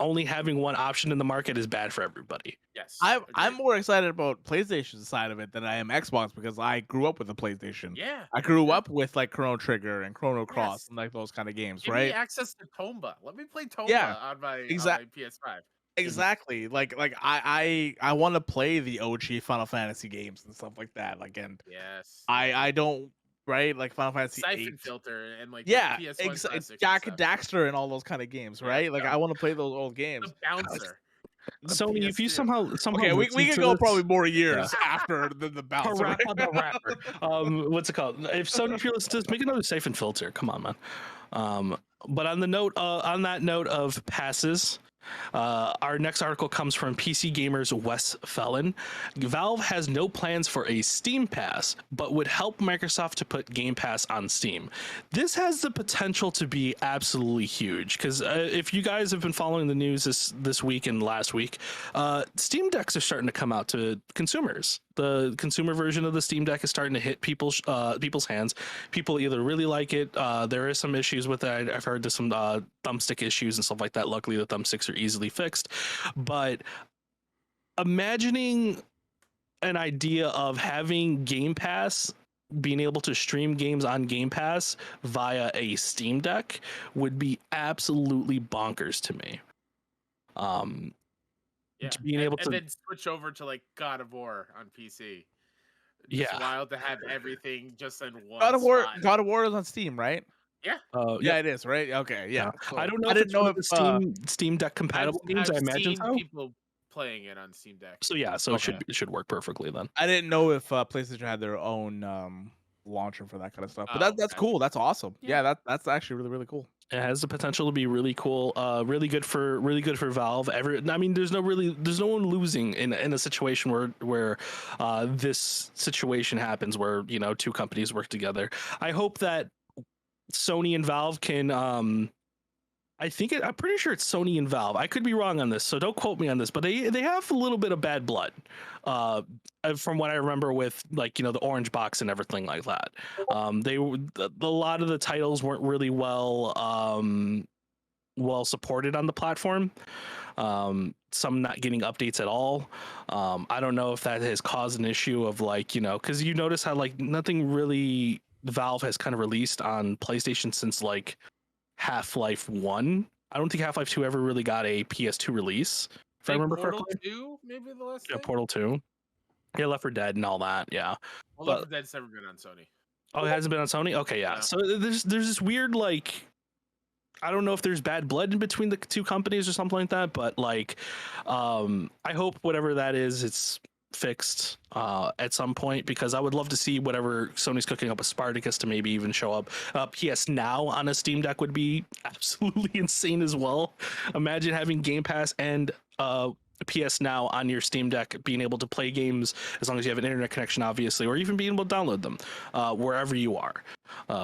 only having one option in the market is bad for everybody. Yes. I'm more excited about PlayStation's side of it than I am Xbox because I grew up with a PlayStation. Yeah. I grew up with like Chrono Trigger and Chrono Cross Yes. and like those kind of games, Give right? me access to Tomba. Let me play Tomba Yeah, on my PS5. Exactly. Like I want to play the OG Final Fantasy games and stuff like that. Like, and Yes. I don't, right, like Final Fantasy Siphon 8. Filter and like Yeah, the PS1 classics and Jack stuff. and Daxter and all those kind of games, right? Like I want to play those old games. The Bouncer. Sony, if you somehow Okay, we listen can to go this- probably more years after the bouncer. The rapper. What's it called? If Sony, if you're listening to this, make another Siphon Filter. Come on, man. But on that note of passes, our next article comes from PC Gamer's Wes Felon. Valve has no plans for a Steam Pass, but would help Microsoft to put Game Pass on Steam. This has the potential to be absolutely huge because if you guys have been following the news this week and last week, Steam Decks are starting to come out to consumers. The consumer version of the Steam Deck is starting to hit people's hands. People either really like it. There is some issues with it. I've heard there's some thumbstick issues and stuff like that. Luckily, the thumbsticks are easily fixed. But imagining an idea of having Game Pass, being able to stream games on Game Pass via a Steam Deck would be absolutely bonkers to me. Yeah. Being able to and then switch over to like God of War on PC. Just wild to have everything just in one God of spot. War is on Steam, right? Yeah. Yeah, it is, right? Okay, yeah. Cool. I don't know. I didn't know if Steam Deck compatible games. I imagine seen so. people playing it on Steam Deck. So yeah, so it should work perfectly then. I didn't know if PlayStation had their own launcher for that kind of stuff. But that's cool. That's awesome. Yeah, that's actually really, really cool. It has the potential to be really cool, really good for Valve. I mean, there's no one losing in a situation where this situation happens where two companies work together. I hope that Sony and Valve can. I'm pretty sure it's Sony and Valve. I could be wrong on this, so don't quote me on this. But they have a little bit of bad blood, from what I remember with the Orange Box and everything like that. A lot of the titles weren't really well supported on the platform. Some not getting updates at all. I don't know if that has caused an issue of because you notice how nothing really Valve has kind of released on PlayStation since Half-Life 1. I don't think Half-Life 2 ever really got a PS2 release. If I remember Portal correctly. 2, maybe the last Yeah, thing? Portal 2. Yeah, Left 4 Dead and all that. Yeah. Well, Left 4 Dead's never been on Sony. Oh, it hasn't been on Sony? Okay, yeah. No. So there's this weird I don't know if there's bad blood in between the two companies or something like that, but I hope whatever that is, it's fixed at some point, because I would love to see whatever Sony's cooking up with Spartacus to maybe even show up. PS Now on a Steam Deck would be absolutely insane as well. Imagine having Game Pass and PS Now on your Steam Deck, being able to play games as long as you have an internet connection, obviously, or even being able to download them wherever you are,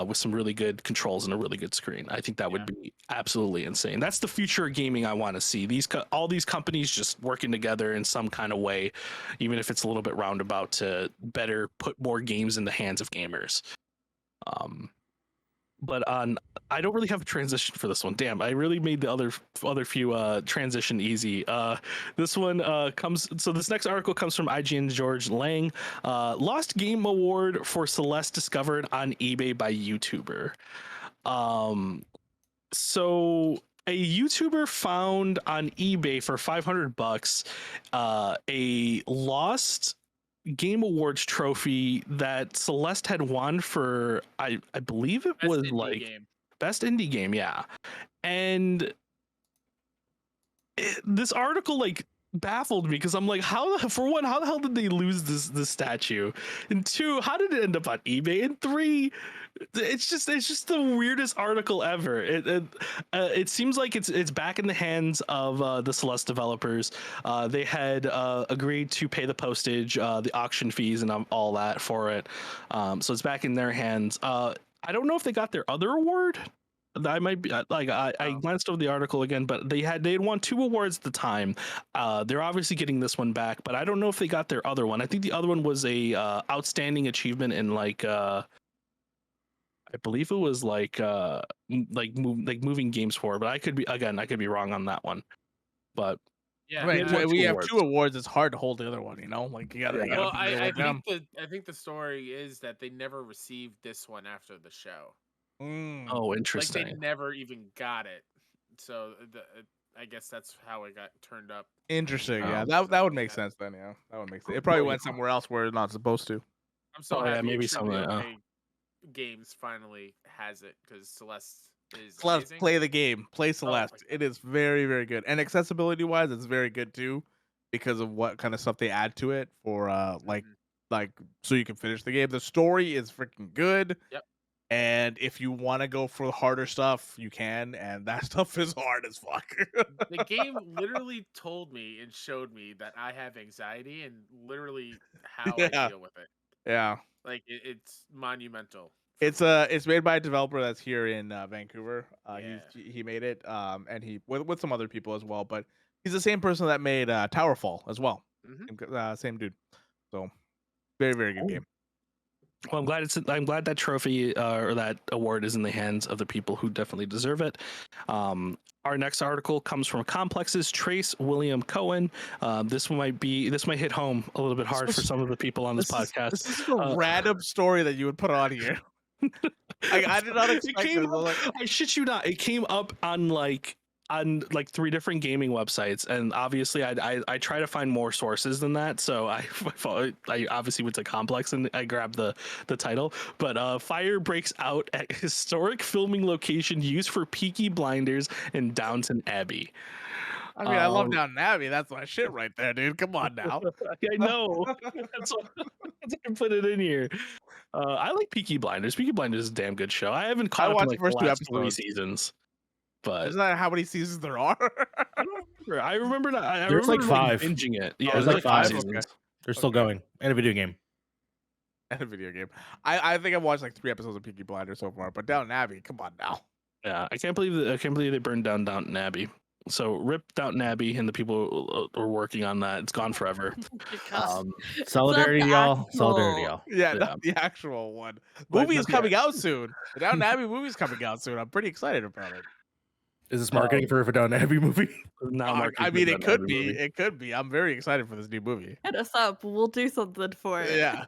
with some really good controls and a really good screen. I think that would be absolutely insane. That's the future of gaming I want to see. All these companies just working together in some kind of way, even if it's a little bit roundabout, to better put more games in the hands of gamers. But I don't really have a transition for this one. Damn, I really made the other few transition easy. This one this next article comes from IGN George Lang. Lost Game Award for Celeste discovered on eBay by YouTuber. So a YouTuber found on eBay for $500 a lost Game Awards trophy that Celeste had won for I believe it was best indie game, yeah. And this article baffled me, because I'm like, how the hell did they lose this statue? And 2, how did it end up on eBay? And 3, it's just the weirdest article ever. It seems like it's back in the hands of the Celeste developers. They had agreed to pay the postage, the auction fees, and all that for it. So it's back in their hands. I don't know if they got their other award. I might be I glanced over the article again, but they had won 2 awards at the time. They're obviously getting this one back, but I don't know if they got their other one. I think the other one was a outstanding achievement in I believe it was moving games forward, but I could be wrong on that one. But Yeah, Right. won We 2 have awards. 2 awards. It's hard to hold the other one, you know? Like you gotta Well, put the other I one down. think the story is that they never received this one after the show. Oh, Like interesting. they never even got it. So I guess that's how it got turned up. Interesting. Yeah, Oh. that would make sense then. Yeah, that would make sense. It probably went somewhere else where it's not supposed to. I'm so Oh, yeah, happy maybe Triple some, A Games finally has it because Celeste is Celeste, amazing. play the game. Play Celeste. my It is very, very good. And accessibility wise, it's very good too, because of what kind of stuff they add to it for like so you can finish the game. The story is freaking good. Yep. And if you want to go for the harder stuff, you can, and that stuff is hard as fuck. The game literally told me and showed me that I have anxiety and literally how I Yeah. deal with it. Yeah. Like it's monumental. It's made by a developer that's here in Vancouver. Yeah. He made it, and he with some other people as well. But he's the same person that made Towerfall as well. Mhm. Same dude. So very, very good game. Well, I'm glad that trophy or that award is in the hands of the people who definitely deserve it. Our next article comes from Complex's Trace William Cohen. This might hit home a little bit hard for some of the people on this podcast. This is a random story that you would put on here. I did not expect it. I shit you not. It came up on 3 different gaming websites, and obviously I try to find more sources than that. So I obviously went to Complex and I grabbed the title. But fire breaks out at historic filming location used for Peaky Blinders in Downton Abbey. I mean, I love Downton Abbey. That's my shit right there, dude. Come on now. I know. That's why I put it in here. I like Peaky Blinders. Peaky Blinders is a damn good show. I haven't caught up watched in the first the 2 last 3 episodes. seasons. But Isn't that how many seasons there are? I don't remember. I remember not. I There's remember like 5. binging it. Yeah, There's there's like 5 5. seasons. Okay. They're still going. And a video game. And a video game. I think I've watched like 3 episodes of Peaky Blinders so far, but Downton Abbey, come on now. Yeah, I can't believe they burned down Downton Abbey. So rip Downton Abbey and the people who are working on that. It's gone forever. Solidarity, y'all. Solidarity, y'all. Yeah, Yeah. not the actual one. But- Movie is but yeah. coming out soon. The Downton Abbey movie's coming out soon. I'm pretty excited about it. Is this marketing for a Downton Abbey movie? Now I marketing mean, for it Downton could Abbey be. movie. It could be. I'm very excited for this new movie. Hit us up. We'll do something for it. Yeah.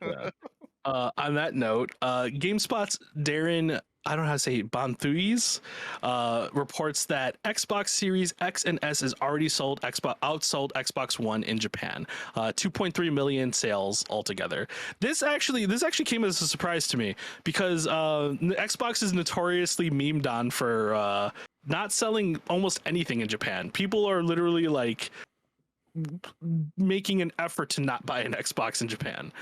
On that note, GameSpot's Darren, I don't know how to say Bonthuys, reports that Xbox Series X and S is already outsold Xbox One in Japan. 2.3 million sales altogether. This actually came as a surprise to me because Xbox is notoriously memed on for not selling almost anything in Japan. People are literally like making an effort to not buy an Xbox in Japan.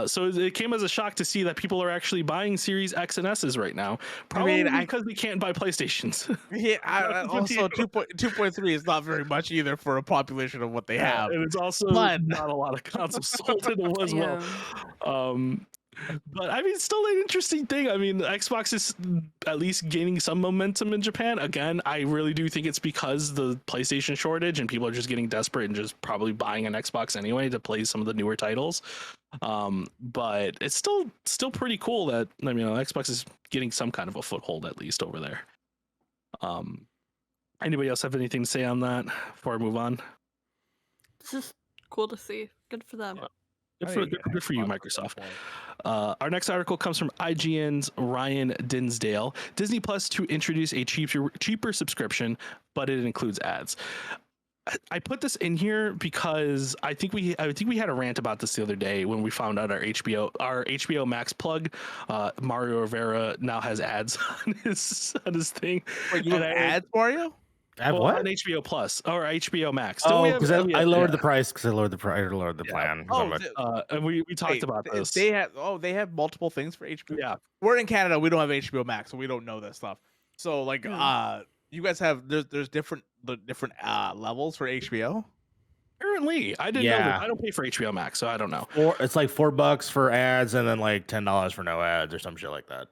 So it came as a shock to see that people are actually buying Series X and S's right now. Probably because they can't buy PlayStations. Yeah. Also, 2.3 is not very much either for a population of what they have. And it's also But- not a lot of consoles sold in it as well. But I mean, it's still an interesting thing. I mean, Xbox is at least gaining some momentum in Japan. Again, I really do think it's because the PlayStation shortage and people are just getting desperate and just probably buying an Xbox anyway to play some of the newer titles. But it's still pretty cool that Xbox is getting some kind of a foothold at least over there. Anybody else have anything to say on that before I move on? It's just cool to see. Good for them. Good for you, Microsoft. Our next article comes from IGN's Ryan Dinsdale. Disney Plus to introduce a cheaper subscription, but it includes ads. I put this in here because I think we had a rant about this the other day when we found out our HBO Max plug, Mario Rivera, now has ads on his thing. Wait, you have ads, Mario? Have what? On HBO Plus or HBO Max. Because I lowered the price because I lowered the plan. And we talked about this. They have multiple things for HBO. Yeah, We're in Canada. We don't have HBO Max, so we don't know this stuff. So you guys have there's different levels for HBO. Apparently, I didn't know that. I don't pay for HBO Max, so I don't know. It's like $4 for ads and then like $10 for no ads or some shit like that.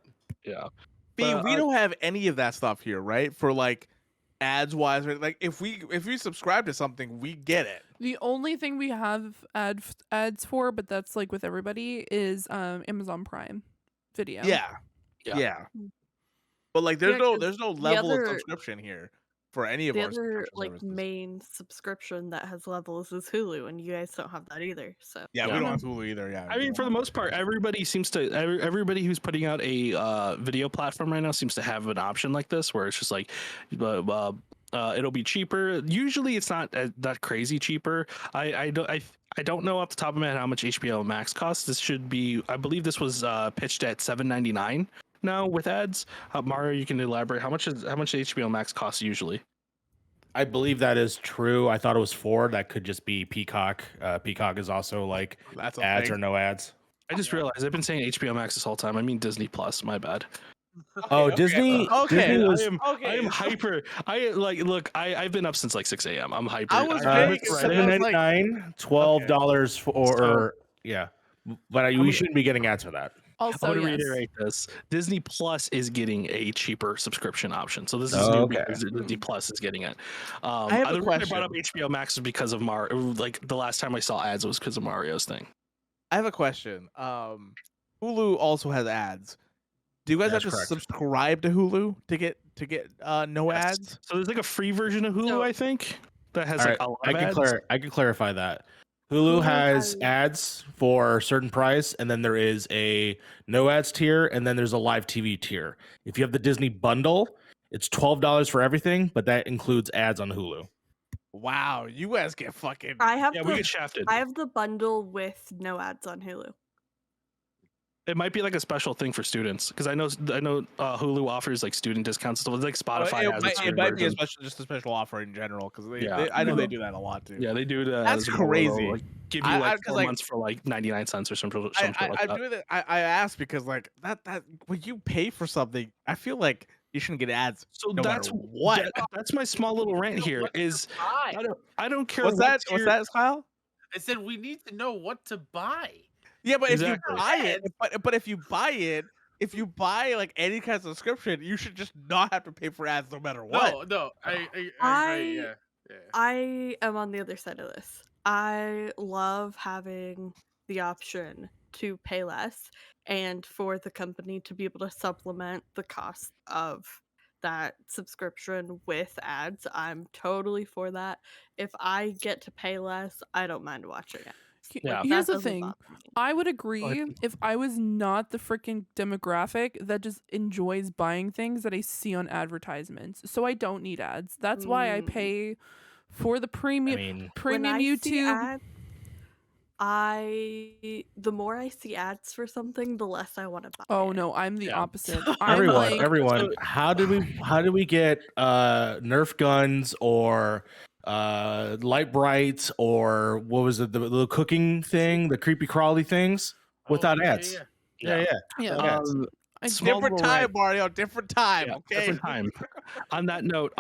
Yeah. B, But, we don't have any of that stuff here, right? For like ads wise, like if we subscribe to something, we get it. The only thing we have ads for, but that's like with everybody, is Amazon Prime Video. Yeah. But like, there's Yeah, no the level of other- subscription here for any of The our other subscription like services. main subscription that has levels is Hulu, and you guys don't have that either. So Yeah, Yeah. we don't have Hulu either. Yeah, I mean, for the most part, everybody seems to everybody who's putting out a video platform right now seems to have an option like this, where it's just like, it'll be cheaper. Usually, it's not that crazy cheaper. I don't know off the top of my head how much HBO Max costs. This should be, I believe, this was pitched at $7.99 now with ads. Mario, you can elaborate. How much HBO Max costs usually? I believe that is true. I thought it was 4. That could just be Peacock. Peacock is also like that's a ads thing. or no ads. I just realized I've been saying HBO Max this whole time. I mean Disney Plus. My bad. Oh, Disney. Okay, Disney was, I am hyper. I've been up since like 6 a.m. I'm hyper. I was I'm vague, hyper so right that now. was like- $7.99, $12 for, or yeah. But we shouldn't be getting ads for that. Also, I'm going to yes. reiterate this. Disney Plus is getting a cheaper subscription option. So this is Oh, new okay. because Disney Plus is getting it. I have a the reason I brought question. up HBO Max is because of Mario. Like the last time I saw ads was because of Mario's thing. I have a question. Hulu also has ads. Do you guys That's have to correct. subscribe to Hulu to get no Yes. ads? So there's like a free version of Hulu, So- I think, that has All like right, a lot of ads. I can clarify that. Hulu Hulu has has- ads for a certain price, and then there is a no ads tier, and then there's a live TV tier. If you have the Disney bundle, it's $12 for everything, but that includes ads on Hulu. Wow, you guys get fucking. I have Yeah, we the get shafted. I have the bundle with no ads on Hulu. It might be like a special thing for students because I know Hulu offers like student discounts. So it's like Spotify it has might, its it own might be version. just a special offer in general because Yeah. I know they do that a lot too. Yeah, they do that. That's as well. They'll, crazy. like, give you I- like 'cause, 4 like, months for like 99 cents or some shit like I'm that. doing that. I asked because like that when you pay for something, I feel like you shouldn't get ads. So no that's matter what. That's my small little rant here. Is I don't care. What's what that? What's tier- that, Kyle? I said we need to know what to buy. Yeah, but Exactly. if you buy it, but if you buy it, if you buy like any kind of subscription, you should just not have to pay for ads no matter what. No, I yeah. I am on the other side of this. I love having the option to pay less and for the company to be able to supplement the cost of that subscription with ads. I'm totally for that. If I get to pay less, I don't mind watching it. Yeah. Here's That the doesn't thing. bother me. I would agree if I was not the freaking demographic that just enjoys buying things that I see on advertisements. So I don't need ads. That's why I Mm. pay for the premium mean, premium When I see YouTube. ads, the more I see ads for something, the less I want to buy. Oh it. no, I'm the Yeah. opposite. I'm like, everyone, how did we get Nerf guns or light brights or what was it, the little cooking thing, the creepy crawly things without ads? Yeah. yeah. Um, I- small Different little time, rant. Mario. Different time. Yeah, Okay. different time. On that note,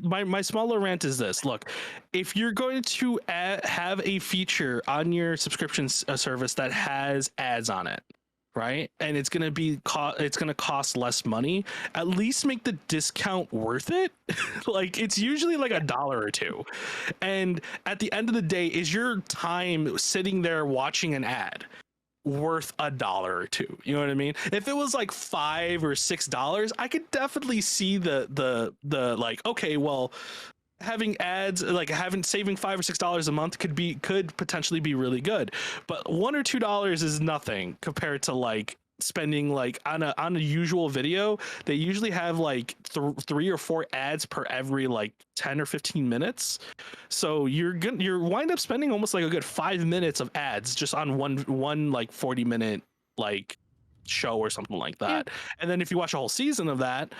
my smaller rant is this: look, if you're going to have a feature on your subscription service that has ads on it, right, and it's gonna be it's gonna cost less money, at least make the discount worth it. Like it's usually like $1 or $2, and at the end of the day, is your time sitting there watching an ad worth $1 or $2? You know what I mean? If it was like $5 or $6, I could definitely see the like, okay, well, having ads, like saving $5 or $6 a month could potentially be really good, but $1 or $2 is nothing compared to like spending like on a usual video. They usually have like 3 or 4 ads per every like 10 or 15 minutes, so you're wind up spending almost like a good 5 minutes of ads just on one like 40-minute like show or something like that. And then if you watch a whole season of that,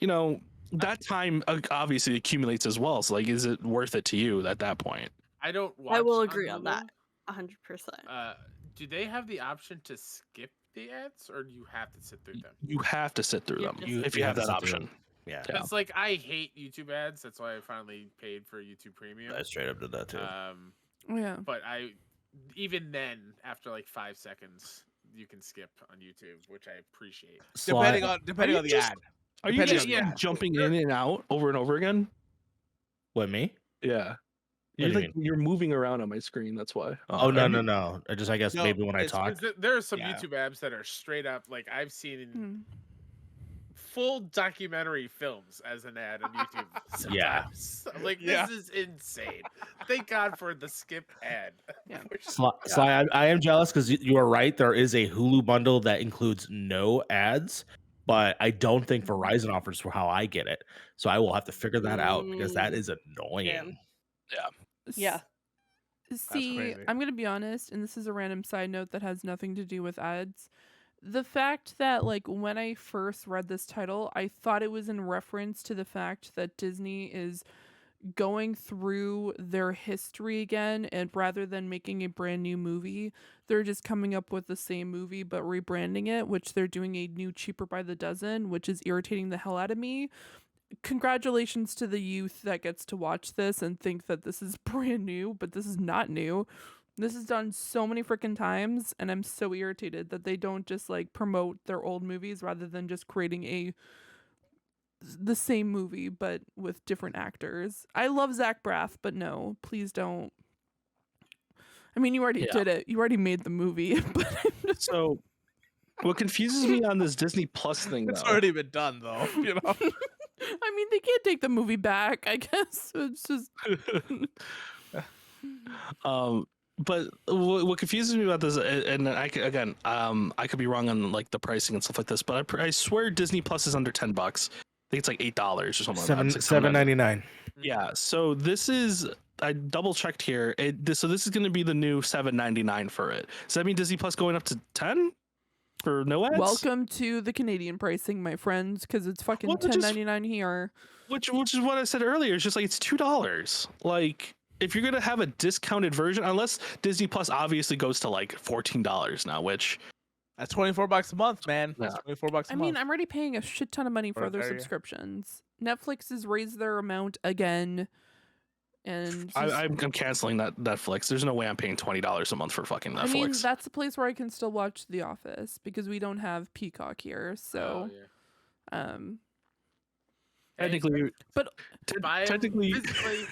you know, that time obviously accumulates as well. So like, is it worth it to you at that point? I don't watch I will agree on Hulu. that 100%. Do they have the option to skip the ads, or do you have to sit through them? You have to sit through You them have to if you have to that sit through option. Yeah, Yeah. It's like I hate YouTube ads. That's why I finally paid for YouTube Premium. I straight up did that too. yeah. But even then, after like 5 seconds, you can skip on YouTube, which I appreciate. Depending on the ad. Are you Depending just on the ad. jumping in and out over and over again? What, me? Yeah. What do you mean? You're moving around on my screen. That's why. Oh, no. I guess No, maybe when I it's- talk. There are some Yeah. YouTube apps that are straight up like I've seen Hmm. full documentary films as an ad on YouTube. Yeah. Sometimes. I'm like, Yeah. this is insane. Thank God for the skip ad. Yeah. Sly, I am jealous because you are right. There is a Hulu bundle that includes no ads, but I don't think Verizon offers for how I get it. So I will have to figure that out because that is annoying. Yeah. See, crazy. I'm going to be honest, and this is a random side note that has nothing to do with ads. The fact that, like, when I first read this title, I thought it was in reference to the fact that Disney is going through their history again, and rather than making a brand new movie, they're just coming up with the same movie but rebranding it, which they're doing a new Cheaper by the Dozen, which is irritating the hell out of me. Congratulations to the youth that gets to watch this and think that this is brand new, but this is not new. This is done so many freaking times, and I'm so irritated that they don't just like promote their old movies rather than just creating the same movie but with different actors. I love Zach Braff, but no, please don't. I mean, you already did it. You already made the movie. But So, what confuses me on this Disney Plus thing, It's though, already been done, though. You know. I mean, they can't take the movie back, I guess. It's just but what confuses me about this, and I could be wrong on like the pricing and stuff like this, but I swear Disney Plus is under $10. I think it's like $8 or something. Like that. $7.99. Yeah. So this is, I double checked here. So this is going to be the new $7.99 for it. Does that mean Disney Plus going up to 10 for no ads? welcome to the Canadian pricing, my friends, because it's fucking Well, just- $10.99 here. Which is what I said earlier. It's just like it's $2. Like if you're gonna have a discounted version, unless Disney Plus obviously goes to like $14 now, which That's $24 a month, man. That's Yeah. $24 a month. I mean, I'm already paying a shit ton of money for For other entire year. subscriptions. Netflix has raised their amount again, and I'm canceling that Netflix. There's no way I'm paying $20 a month for fucking Netflix. I mean, that's the place where I can still watch The Office because we don't have Peacock here. So, Oh, yeah. technically, but Buy 'em technically, physically.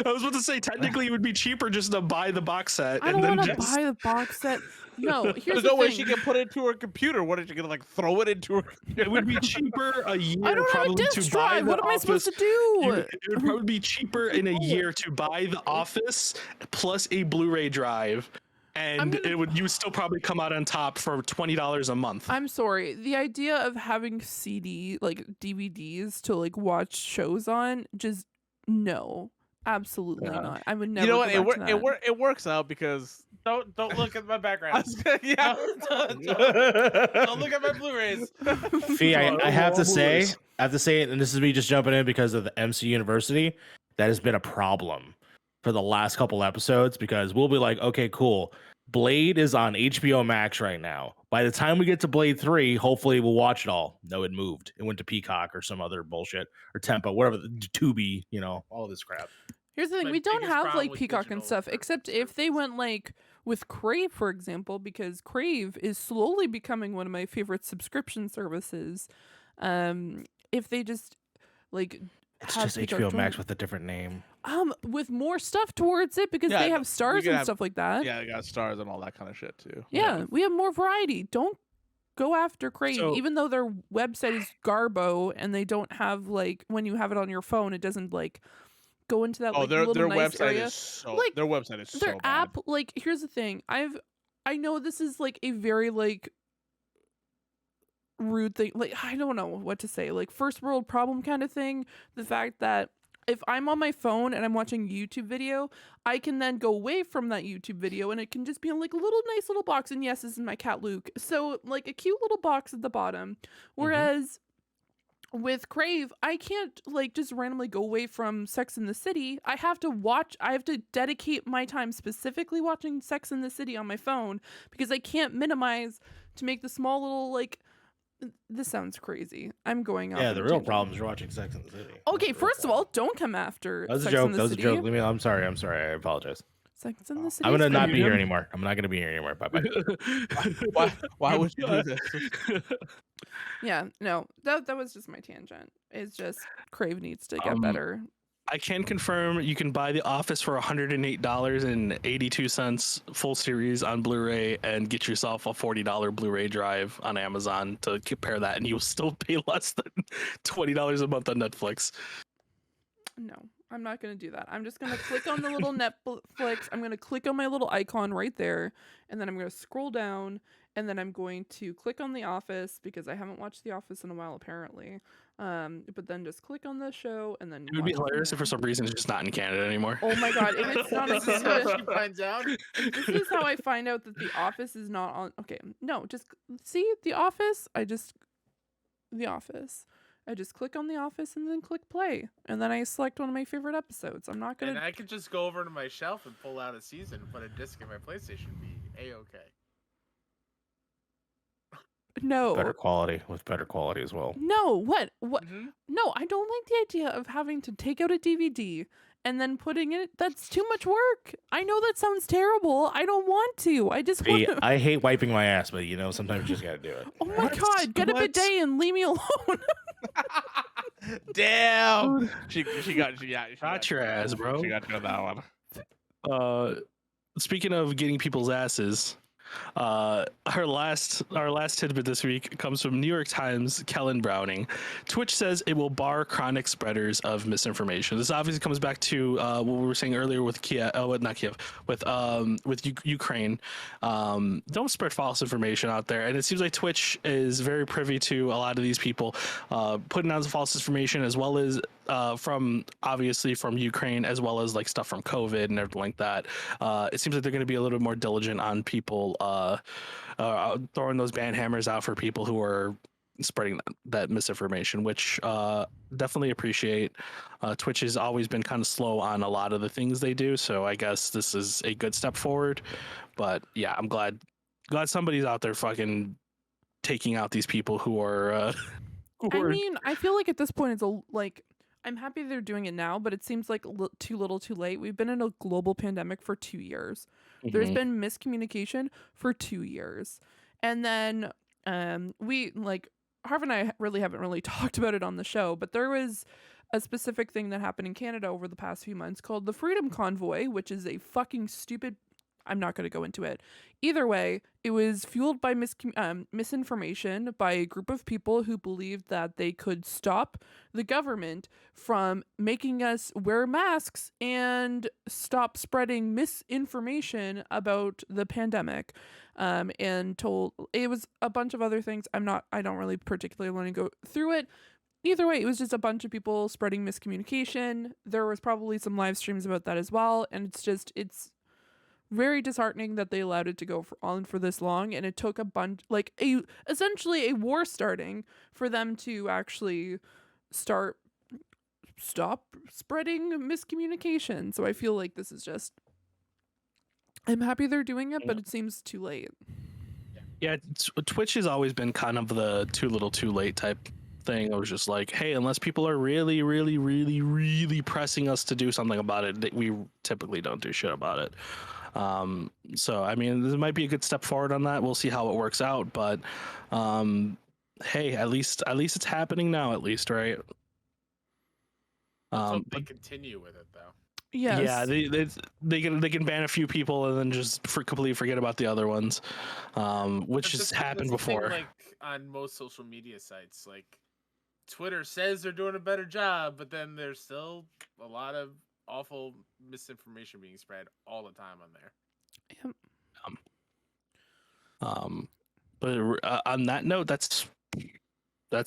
I was about to say technically it would be cheaper just to buy the box set I and don't then want to just buy the box set. No, here's There's the no way thing. she can put it into her computer. What is she gonna like throw it into her? it would be cheaper a year I don't have a probably disc to buy drive. the What am I supposed Office. to do? It would probably be cheaper in a year to buy the Office plus a Blu-ray drive, and gonna- you would still probably come out on top for $20 a month. I'm sorry. The idea of having CD, like DVDs to like watch shows on, just no. Absolutely Yeah. not. I would never. You know what? go back to that. It works out because Don't look at my background. yeah. Don't look at my Blu-rays. Fee, I have to say, Blu-rays. and this is me just jumping in because of the MC University, that has been a problem for the last couple episodes because we'll be like, okay, cool. Blade is on HBO Max right now. By the time we get to Blade 3, hopefully we'll watch it all. No, it moved. It went to Peacock or some other bullshit or Tempo, whatever, Tubi, all this crap. Here's the thing: My we don't biggest have problem like with Peacock and digital stuff, except if they went like with Crave, for example, because Crave is slowly becoming one of my favorite subscription services. If they just like It's have just Peacock HBO Max join- with a different name. with more stuff towards it because Yeah, they have we stars could and have- stuff like that. Yeah, they got stars and all that kind of shit too. Yeah, we have more variety. Don't go after Crave, So- even though their website is Garbo and they don't have like when you have it on your phone, it doesn't like go into that Oh, like their little nice website area. is so Like, their website is Their so app, bad. like, here's the thing. I know this is like a very like rude thing. Like, I don't know what to say. Like first world problem kind of thing. The fact that if I'm on my phone and I'm watching a YouTube video, I can then go away from that YouTube video and it can just be in like a little nice little box. And yes, this is my cat Luke. So like a cute little box at the bottom. Whereas with Crave, I can't like just randomly go away from Sex in the City. I have to dedicate my time specifically watching Sex in the City on my phone because I can't minimize to make the small little like this sounds crazy. I'm going off Yeah, on the a real tangent. problem is you're watching Sex and the City. Okay, first of all, don't come after That was a Sex in joke. the That was a City. joke. I'm sorry. I apologize. Sex in the City. I'm gonna is not good. be here anymore. I'm not gonna be here anymore. Bye bye. Why would you do this? Yeah, no, that was just my tangent. It's just Crave needs to get better. I can confirm you can buy The Office for $108.82 full series on Blu-ray and get yourself a $40 Blu-ray drive on Amazon to compare that, and you'll still pay less than $20 a month on Netflix. No, I'm not going to do that. I'm just going to click on the little Netflix. I'm going to click on my little icon right there, and then I'm going to scroll down, and then I'm going to click on The Office because I haven't watched The Office in a while, apparently. But then just click on the show, and then It would be hilarious if for some reason it's just not in Canada anymore. Oh my god, if it's not This is how she finds out. This is how I find out that The Office is not on. Okay, no, just see The Office. The Office. I just click on The Office and then click play, and then I select one of my favorite episodes. I'm not gonna. And I could just go over to my shelf and pull out a season and put a disc in my PlayStation. Be a-okay. No. Better quality with better quality as well. No, what? Mm-hmm. No, I don't like the idea of having to take out a DVD and then putting it. That's too much work. I know that sounds terrible. I don't want to. I just want Hey, to. I hate wiping my ass, but sometimes you just gotta do it. Oh my god, get a bidet and leave me alone. Damn. She got your ass, bro. She got you on that one. Speaking of getting people's asses, our last tidbit this week comes from New York Times Kellen Browning. Twitch says it will bar chronic spreaders of misinformation. This obviously comes back to what we were saying earlier with Ukraine. Don't spread false information out there. And it seems like Twitch is very privy to a lot of these people putting out false information, as well as from Ukraine, as well as like stuff from COVID and everything like that. It seems like they're going to be a little bit more diligent on people throwing those ban hammers out for people who are spreading that misinformation, which definitely appreciate. Twitch has always been kind of slow on a lot of the things they do, so I guess this is a good step forward. But yeah, I'm glad somebody's out there fucking taking out these people who are. I mean, I feel like at this point it's I'm happy they're doing it now, but it seems like too little too late. We've been in a global pandemic for 2 years. Mm-hmm. There's been miscommunication for 2 years. And then Harv and I haven't really talked about it on the show, but there was a specific thing that happened in Canada over the past few months called the Freedom Convoy, which is a fucking stupid. I'm not going to go into it. Either way, it was fueled by misinformation by a group of people who believed that they could stop the government from making us wear masks and stop spreading misinformation about the pandemic. And told it was a bunch of other things. I don't really particularly want to go through it. Either way, it was just a bunch of people spreading miscommunication. There was probably some live streams about that as well. And it's very disheartening that they allowed it to go on for this long, and it took a bunch, essentially a war starting for them to actually stop spreading miscommunication. So I feel like this is just, I'm happy they're doing it, but it seems too late. Yeah, Twitch has always been kind of the too little too late type thing. I was just like, hey, unless people are really, really, really, really pressing us to do something about it, we typically don't do shit about it. So I mean, this might be a good step forward on that. We'll see how it works out, but hey, at least it's happening now, at least, right? Let's hope they continue with it though. Yes. Yeah, they can ban a few people and then just completely forget about the other ones, which has happened before. Like on most social media sites, like Twitter says they're doing a better job, but then there's still a lot of awful misinformation being spread all the time on there. Yep. But on that note, that's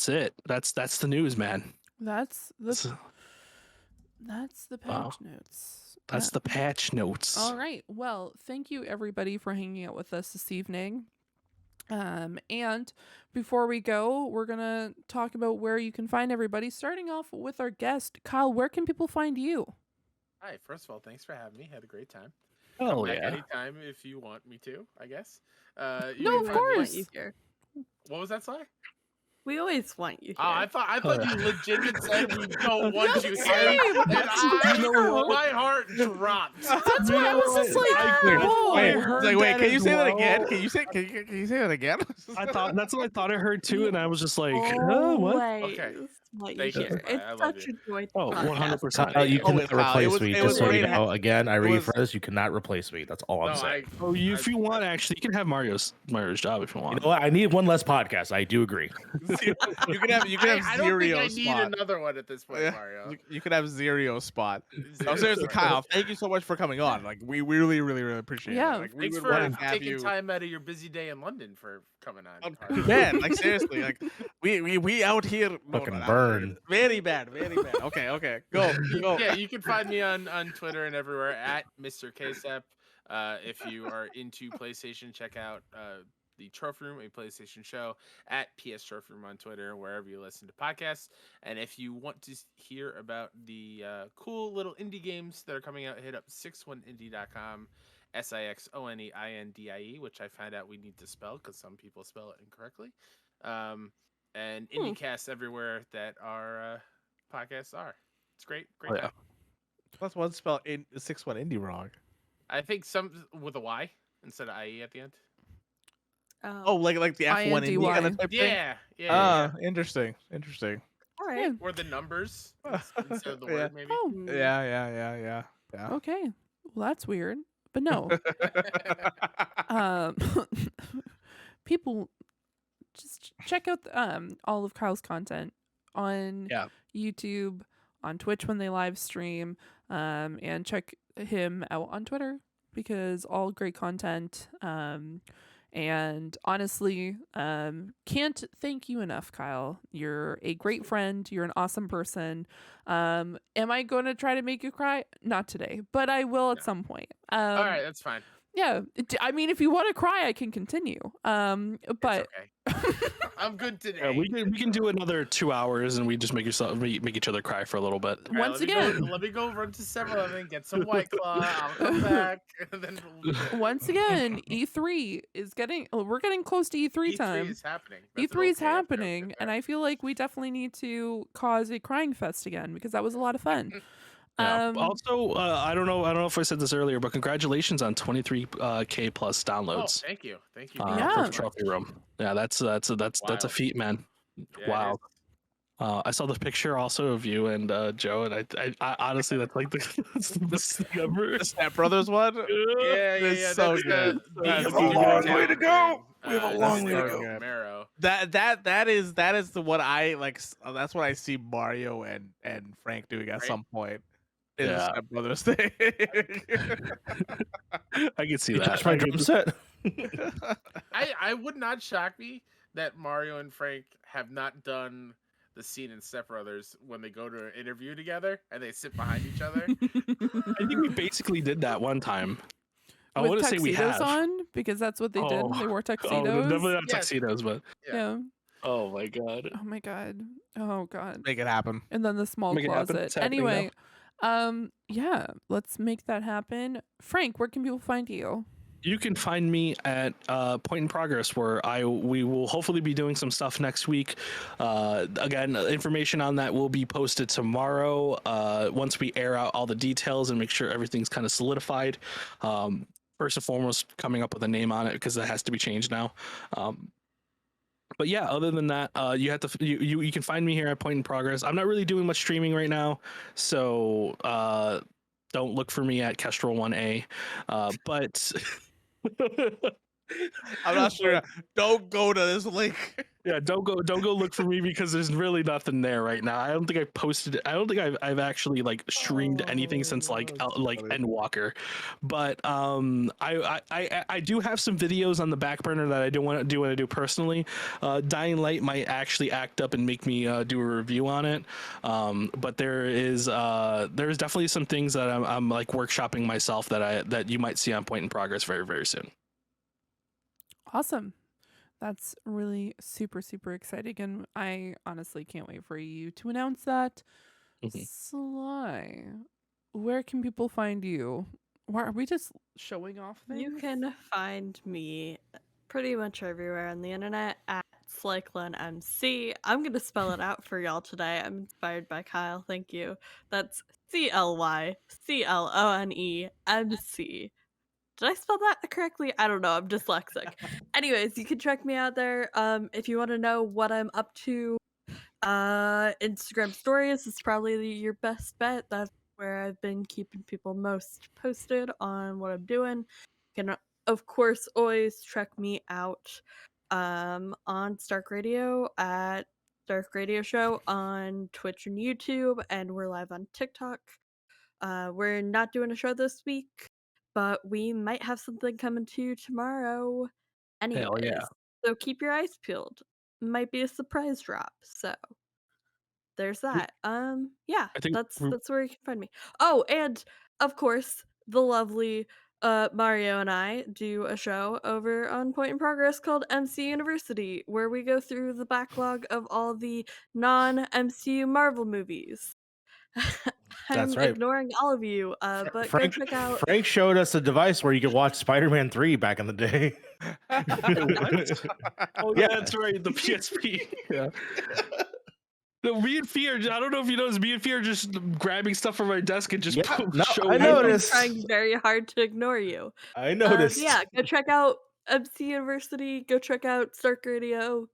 it. That's the news, man. That's the patch notes. That's the patch notes. All right. Well, thank you everybody for hanging out with us this evening. And before we go, we're gonna talk about where you can find everybody. Starting off with our guest, Kyle. Where can people find you? Hi. First of all, thanks for having me. Had a great time. Oh Back yeah. anytime if you want me to, I guess. No, of course. What was that, sorry? We always want you here. Oh, I thought you legit said we don't want you Same. here, and know my heart dropped. That's why I was just like, whoa. I heard Like, wait, that can you as say that well. again? Can you say that again? I thought that's what I thought I heard too, and I was just like, what? Always Okay. want you Thank you. here. I It's love such you. a joy. Oh, podcast. 100%. You Oh, cannot it's Kyle. It replace was- me, it just was so you great. know. Again, I It was- rephrase, you cannot replace me. That's all I'm No, saying. Oh, if you want, actually, you can have Mario's job if you want. You know what? I need one less podcast. I do agree. You can have I don't think I Zerio's need spot. another one at this point, Yeah, Mario. you can have Zerio's spot. No, Zero. seriously, Kyle, thank you so much for coming on. Like, we really, really, really appreciate Yeah. it. Like, we Thanks would for love to have taking you. time out of your busy day in London for coming on. Oh, man, like seriously, like we out here Fucking not out burn. here. Very bad, very bad. Okay, go. Yeah, you can find me on Twitter and everywhere at Mr. KSEP. If you are into PlayStation, check out the Trophy Room, a PlayStation show, at PS Trophy Room on Twitter, wherever you listen to podcasts. And if you want to hear about the cool little indie games that are coming out, hit up 61indie.com, SIXONEINDIE, which I found out we need to spell because some people spell it incorrectly. And IndieCasts everywhere that our podcasts are. It's great. Oh, yeah. time. Plus one spell in 6-1 indie wrong. I think some with a Y instead of IE at the end. Oh, like the F1 indie INDY. kind of type thing. Yeah. Interesting. All right. Or the numbers instead of the Yeah. word, maybe. Oh, Yeah. okay. Well, that's weird. But no. People just check out all of Kyle's content on Yeah. YouTube, on Twitch when they live stream, and check him out on Twitter because all great content. And honestly, can't thank you enough, Kyle. You're a great friend. You're an awesome person. Am I going to try to make you cry? Not today, but I will at some point. All right, that's fine. Yeah, I mean, if you want to cry, I can continue. But It's okay. I'm good today. Yeah, we can do another 2 hours, and we just make each other cry for a little bit. All right, once let me go- again- let me go run to 7-Eleven, get some White Claw. I'll come back, and then once again, E3 is we're getting close to E3 time. E3 is happening. That's E3 is okay after happening, I'm and I feel like we definitely need to cause a crying fest again because that was a lot of fun. Yeah. Also, I don't know if I said this earlier, but congratulations on 23K plus Oh, downloads. thank you. Yeah. For Trophy Room. Yeah, that's a feat, man. Yeah, it Wow. is. I saw the picture also of you and Joe, and I honestly that's like that's the best thing ever. The Step Brothers one. Yeah. It's so that's good. The We have a long way to go. We have a long way to go. Romero. That is the what I like. That's what I see Mario and Frank doing at Right? some point. In the Yeah. Step Brothers thing. I can see You that. touched my drum set. I would not shock me that Mario and Frank have not done the scene in Step Brothers when they go to an interview together and they sit behind each other. I think we basically did that one time. I want With to say we tuxedos have. on because that's what they did. Oh. They wore Oh, tuxedos. definitely not Yes. tuxedos, but Yeah. oh my god. Oh my god. Oh god. Make it happen. And then the small Make it happen. closet. It's happening now. Anyway, yeah, let's make that happen. Frank, where can people find you? You can find me at Point in Progress, where we will hopefully be doing some stuff next week. Again, information on that will be posted tomorrow once we air out all the details and make sure everything's kind of solidified. First and foremost, coming up with a name on it because that has to be changed now. But yeah, other than that, you can find me here at Point in Progress. I'm not really doing much streaming right now, so don't look for me at Kestrel 1A. But I'm not sure. Don't go to this link. yeah, don't go look for me because there's really nothing there right now. I don't think I posted it. I don't think I've actually like streamed anything since like that's like funny. Endwalker. But I do have some videos on the back burner that I want to do personally. Dying Light might actually act up and make me do a review on it. But there's definitely some things that I'm like workshopping myself that you might see on Point in Progress very, very soon. Awesome. That's really super, super exciting. And I honestly can't wait for you to announce that. Mhm. Sly, where can people find you? Why are we just showing off things? You can find me pretty much everywhere on the internet at just like Len MC. I'm gonna spell it out for y'all today. I'm inspired by Kyle. Thank you. That's CLYCLONEMC. Did I spell that correctly? I don't know. I'm dyslexic. Anyways, you can check me out there. If you want to know what I'm up to, Instagram stories is probably your best bet. That's where I've been keeping people most posted on what I'm doing. You can, of course, always check me out on Stark Radio at Stark Radio Show on Twitch and YouTube, and we're live on TikTok. We're not doing a show this week, but we might have something coming to you tomorrow. Anyways, Hell yeah. so keep your eyes peeled. Might be a surprise drop. So there's that. Yeah, I think that's where you can find me. Oh, and of course, the lovely Mario and I do a show over on Point in Progress called MC University, where we go through the backlog of all the non-MCU Marvel movies. That's I'm right. ignoring all of you, but Frank, go check out. Frank showed us a device where you could watch Spider-Man 3 back in the day. What? Oh Yeah. yeah, that's right. The PSP. Yeah. No, me and Fear. I don't know if you noticed. Me and Fear just grabbing stuff from my desk and just No, showing. I I'm noticed. trying very hard to ignore you. I noticed. Yeah, go check out MC University. Go check out Stark Radio.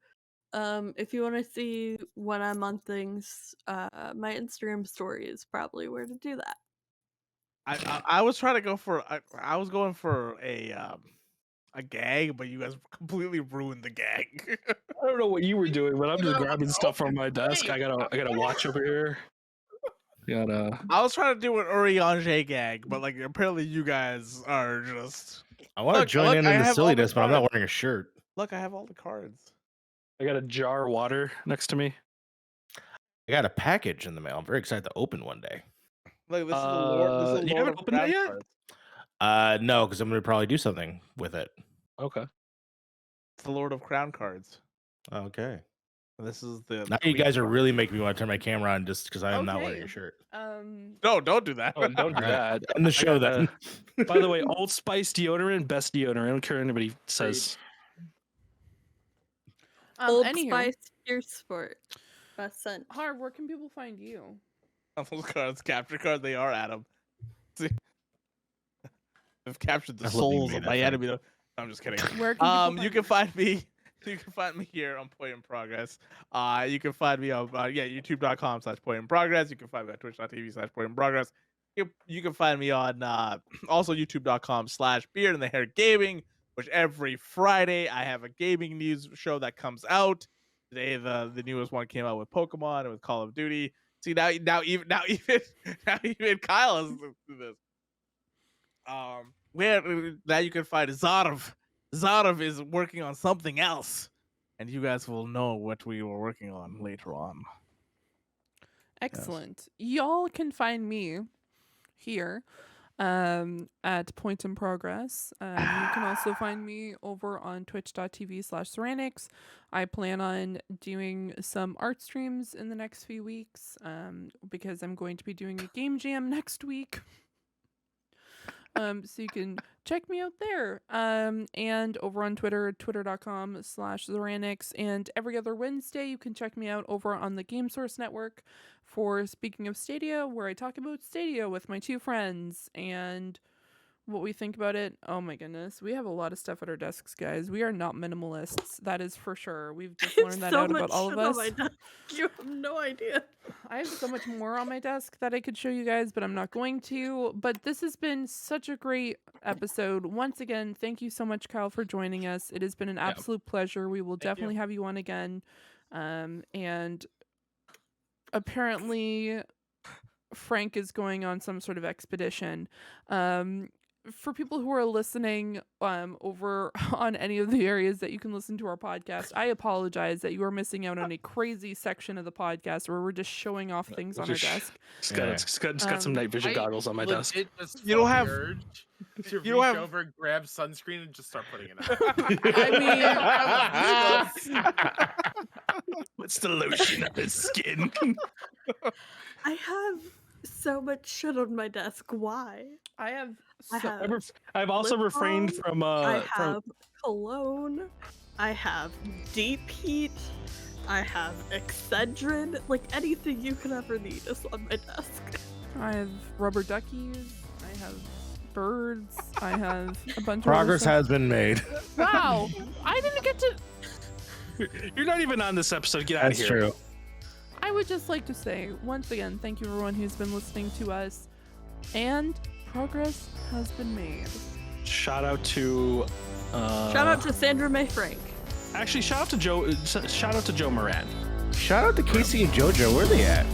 If you want to see when I'm on things, my Instagram story is probably where to do that. I was trying to go for I was going for a gag, but you guys completely ruined the gag. I don't know what you were doing, but I'm just grabbing stuff from my desk. I gotta watch over here. I was trying to do an Urianger gag, but like apparently you guys are just. I want to join in I the have all silliness, but I'm not cards. wearing a shirt. Look, I have all the cards. I got a jar of water next to me. I got a package in the mail. I'm very excited to open one day. Look, this is the Lord. This is the you Lord haven't of opened that Crown yet? cards. No, because I'm gonna probably do something with it. Okay. It's the Lord of Crown cards. Okay. This is the. Now you guys are really making me want to turn my camera on just because I am not Okay. wearing a shirt. No, don't do that. Oh, don't do that. End the show got, then. By the way, Old Spice deodorant, best deodorant. I don't care what anybody says. Old Anywho, Spice Fierce Sport. Best scent. Harv, where can people find you? Those cards, capture cards, they are Adam. See, I've captured the I love that you souls made of that my thing. enemy. No, I'm just kidding. Where can people find You can find me. You can find me here on Point in Progress. You can find me on youtube.com/Point in Progress. You can find me on twitch.tv/Point in Progress. You can find me on also youtube.com/Beard in the Hair Gaming, which every Friday I have a gaming news show that comes out. Today the newest one came out with Pokemon and with Call of Duty. See now even Kyle is this. Where now you can find Zarv. Zarv is working on something else, and you guys will know what we were working on later on. Excellent. Y'all can find me here at Point in Progress. You can also find me over on twitch.tv/Ceranics. I plan on doing some art streams in the next few weeks because I'm going to be doing a game jam next week. So you can check me out there. And over on Twitter, twitter.com/Ceranics. And every other Wednesday, you can check me out over on the Game Source Network for Speaking of Stadia, where I talk about Stadia with my two friends and what we think about it. Oh my goodness. We have a lot of stuff at our desks, guys. We are not minimalists. That is for sure. We've just learned that out about all of us. You have no idea. I have so much more on my desk that I could show you guys, but I'm not going to. But this has been such a great episode. Once again, thank you so much, Kyle, for joining us. It has been an absolute pleasure. We will definitely have you on again. And apparently Frank is going on some sort of expedition. For people who are listening over on any of the areas that you can listen to our podcast, I apologize that you are missing out on a crazy section of the podcast where we're just showing off things on our desk. Just got some night vision goggles on my desk. You don't have urge to you don't reach have- over, grab sunscreen, and just start putting it on. What's the lotion on his skin? I have so much shit on my desk. Why? I have I have I've also lip refrained balm, from I have cologne. I have deep heat. I have Excedrin. Like anything you could ever need is on my desk. I have rubber duckies. I have birds. I have a bunch Progress of other has been made. stuff. Wow. I didn't get to. You're not even on this episode. Get out of That's here. true. I would just like to say once again, thank you everyone who's been listening to us, and progress has been made. Shout out to. Shout out to Sandra May Frank. Actually, shout out to Joe. Shout out to Joe Moran. Shout out to Casey and JoJo. Where are they at?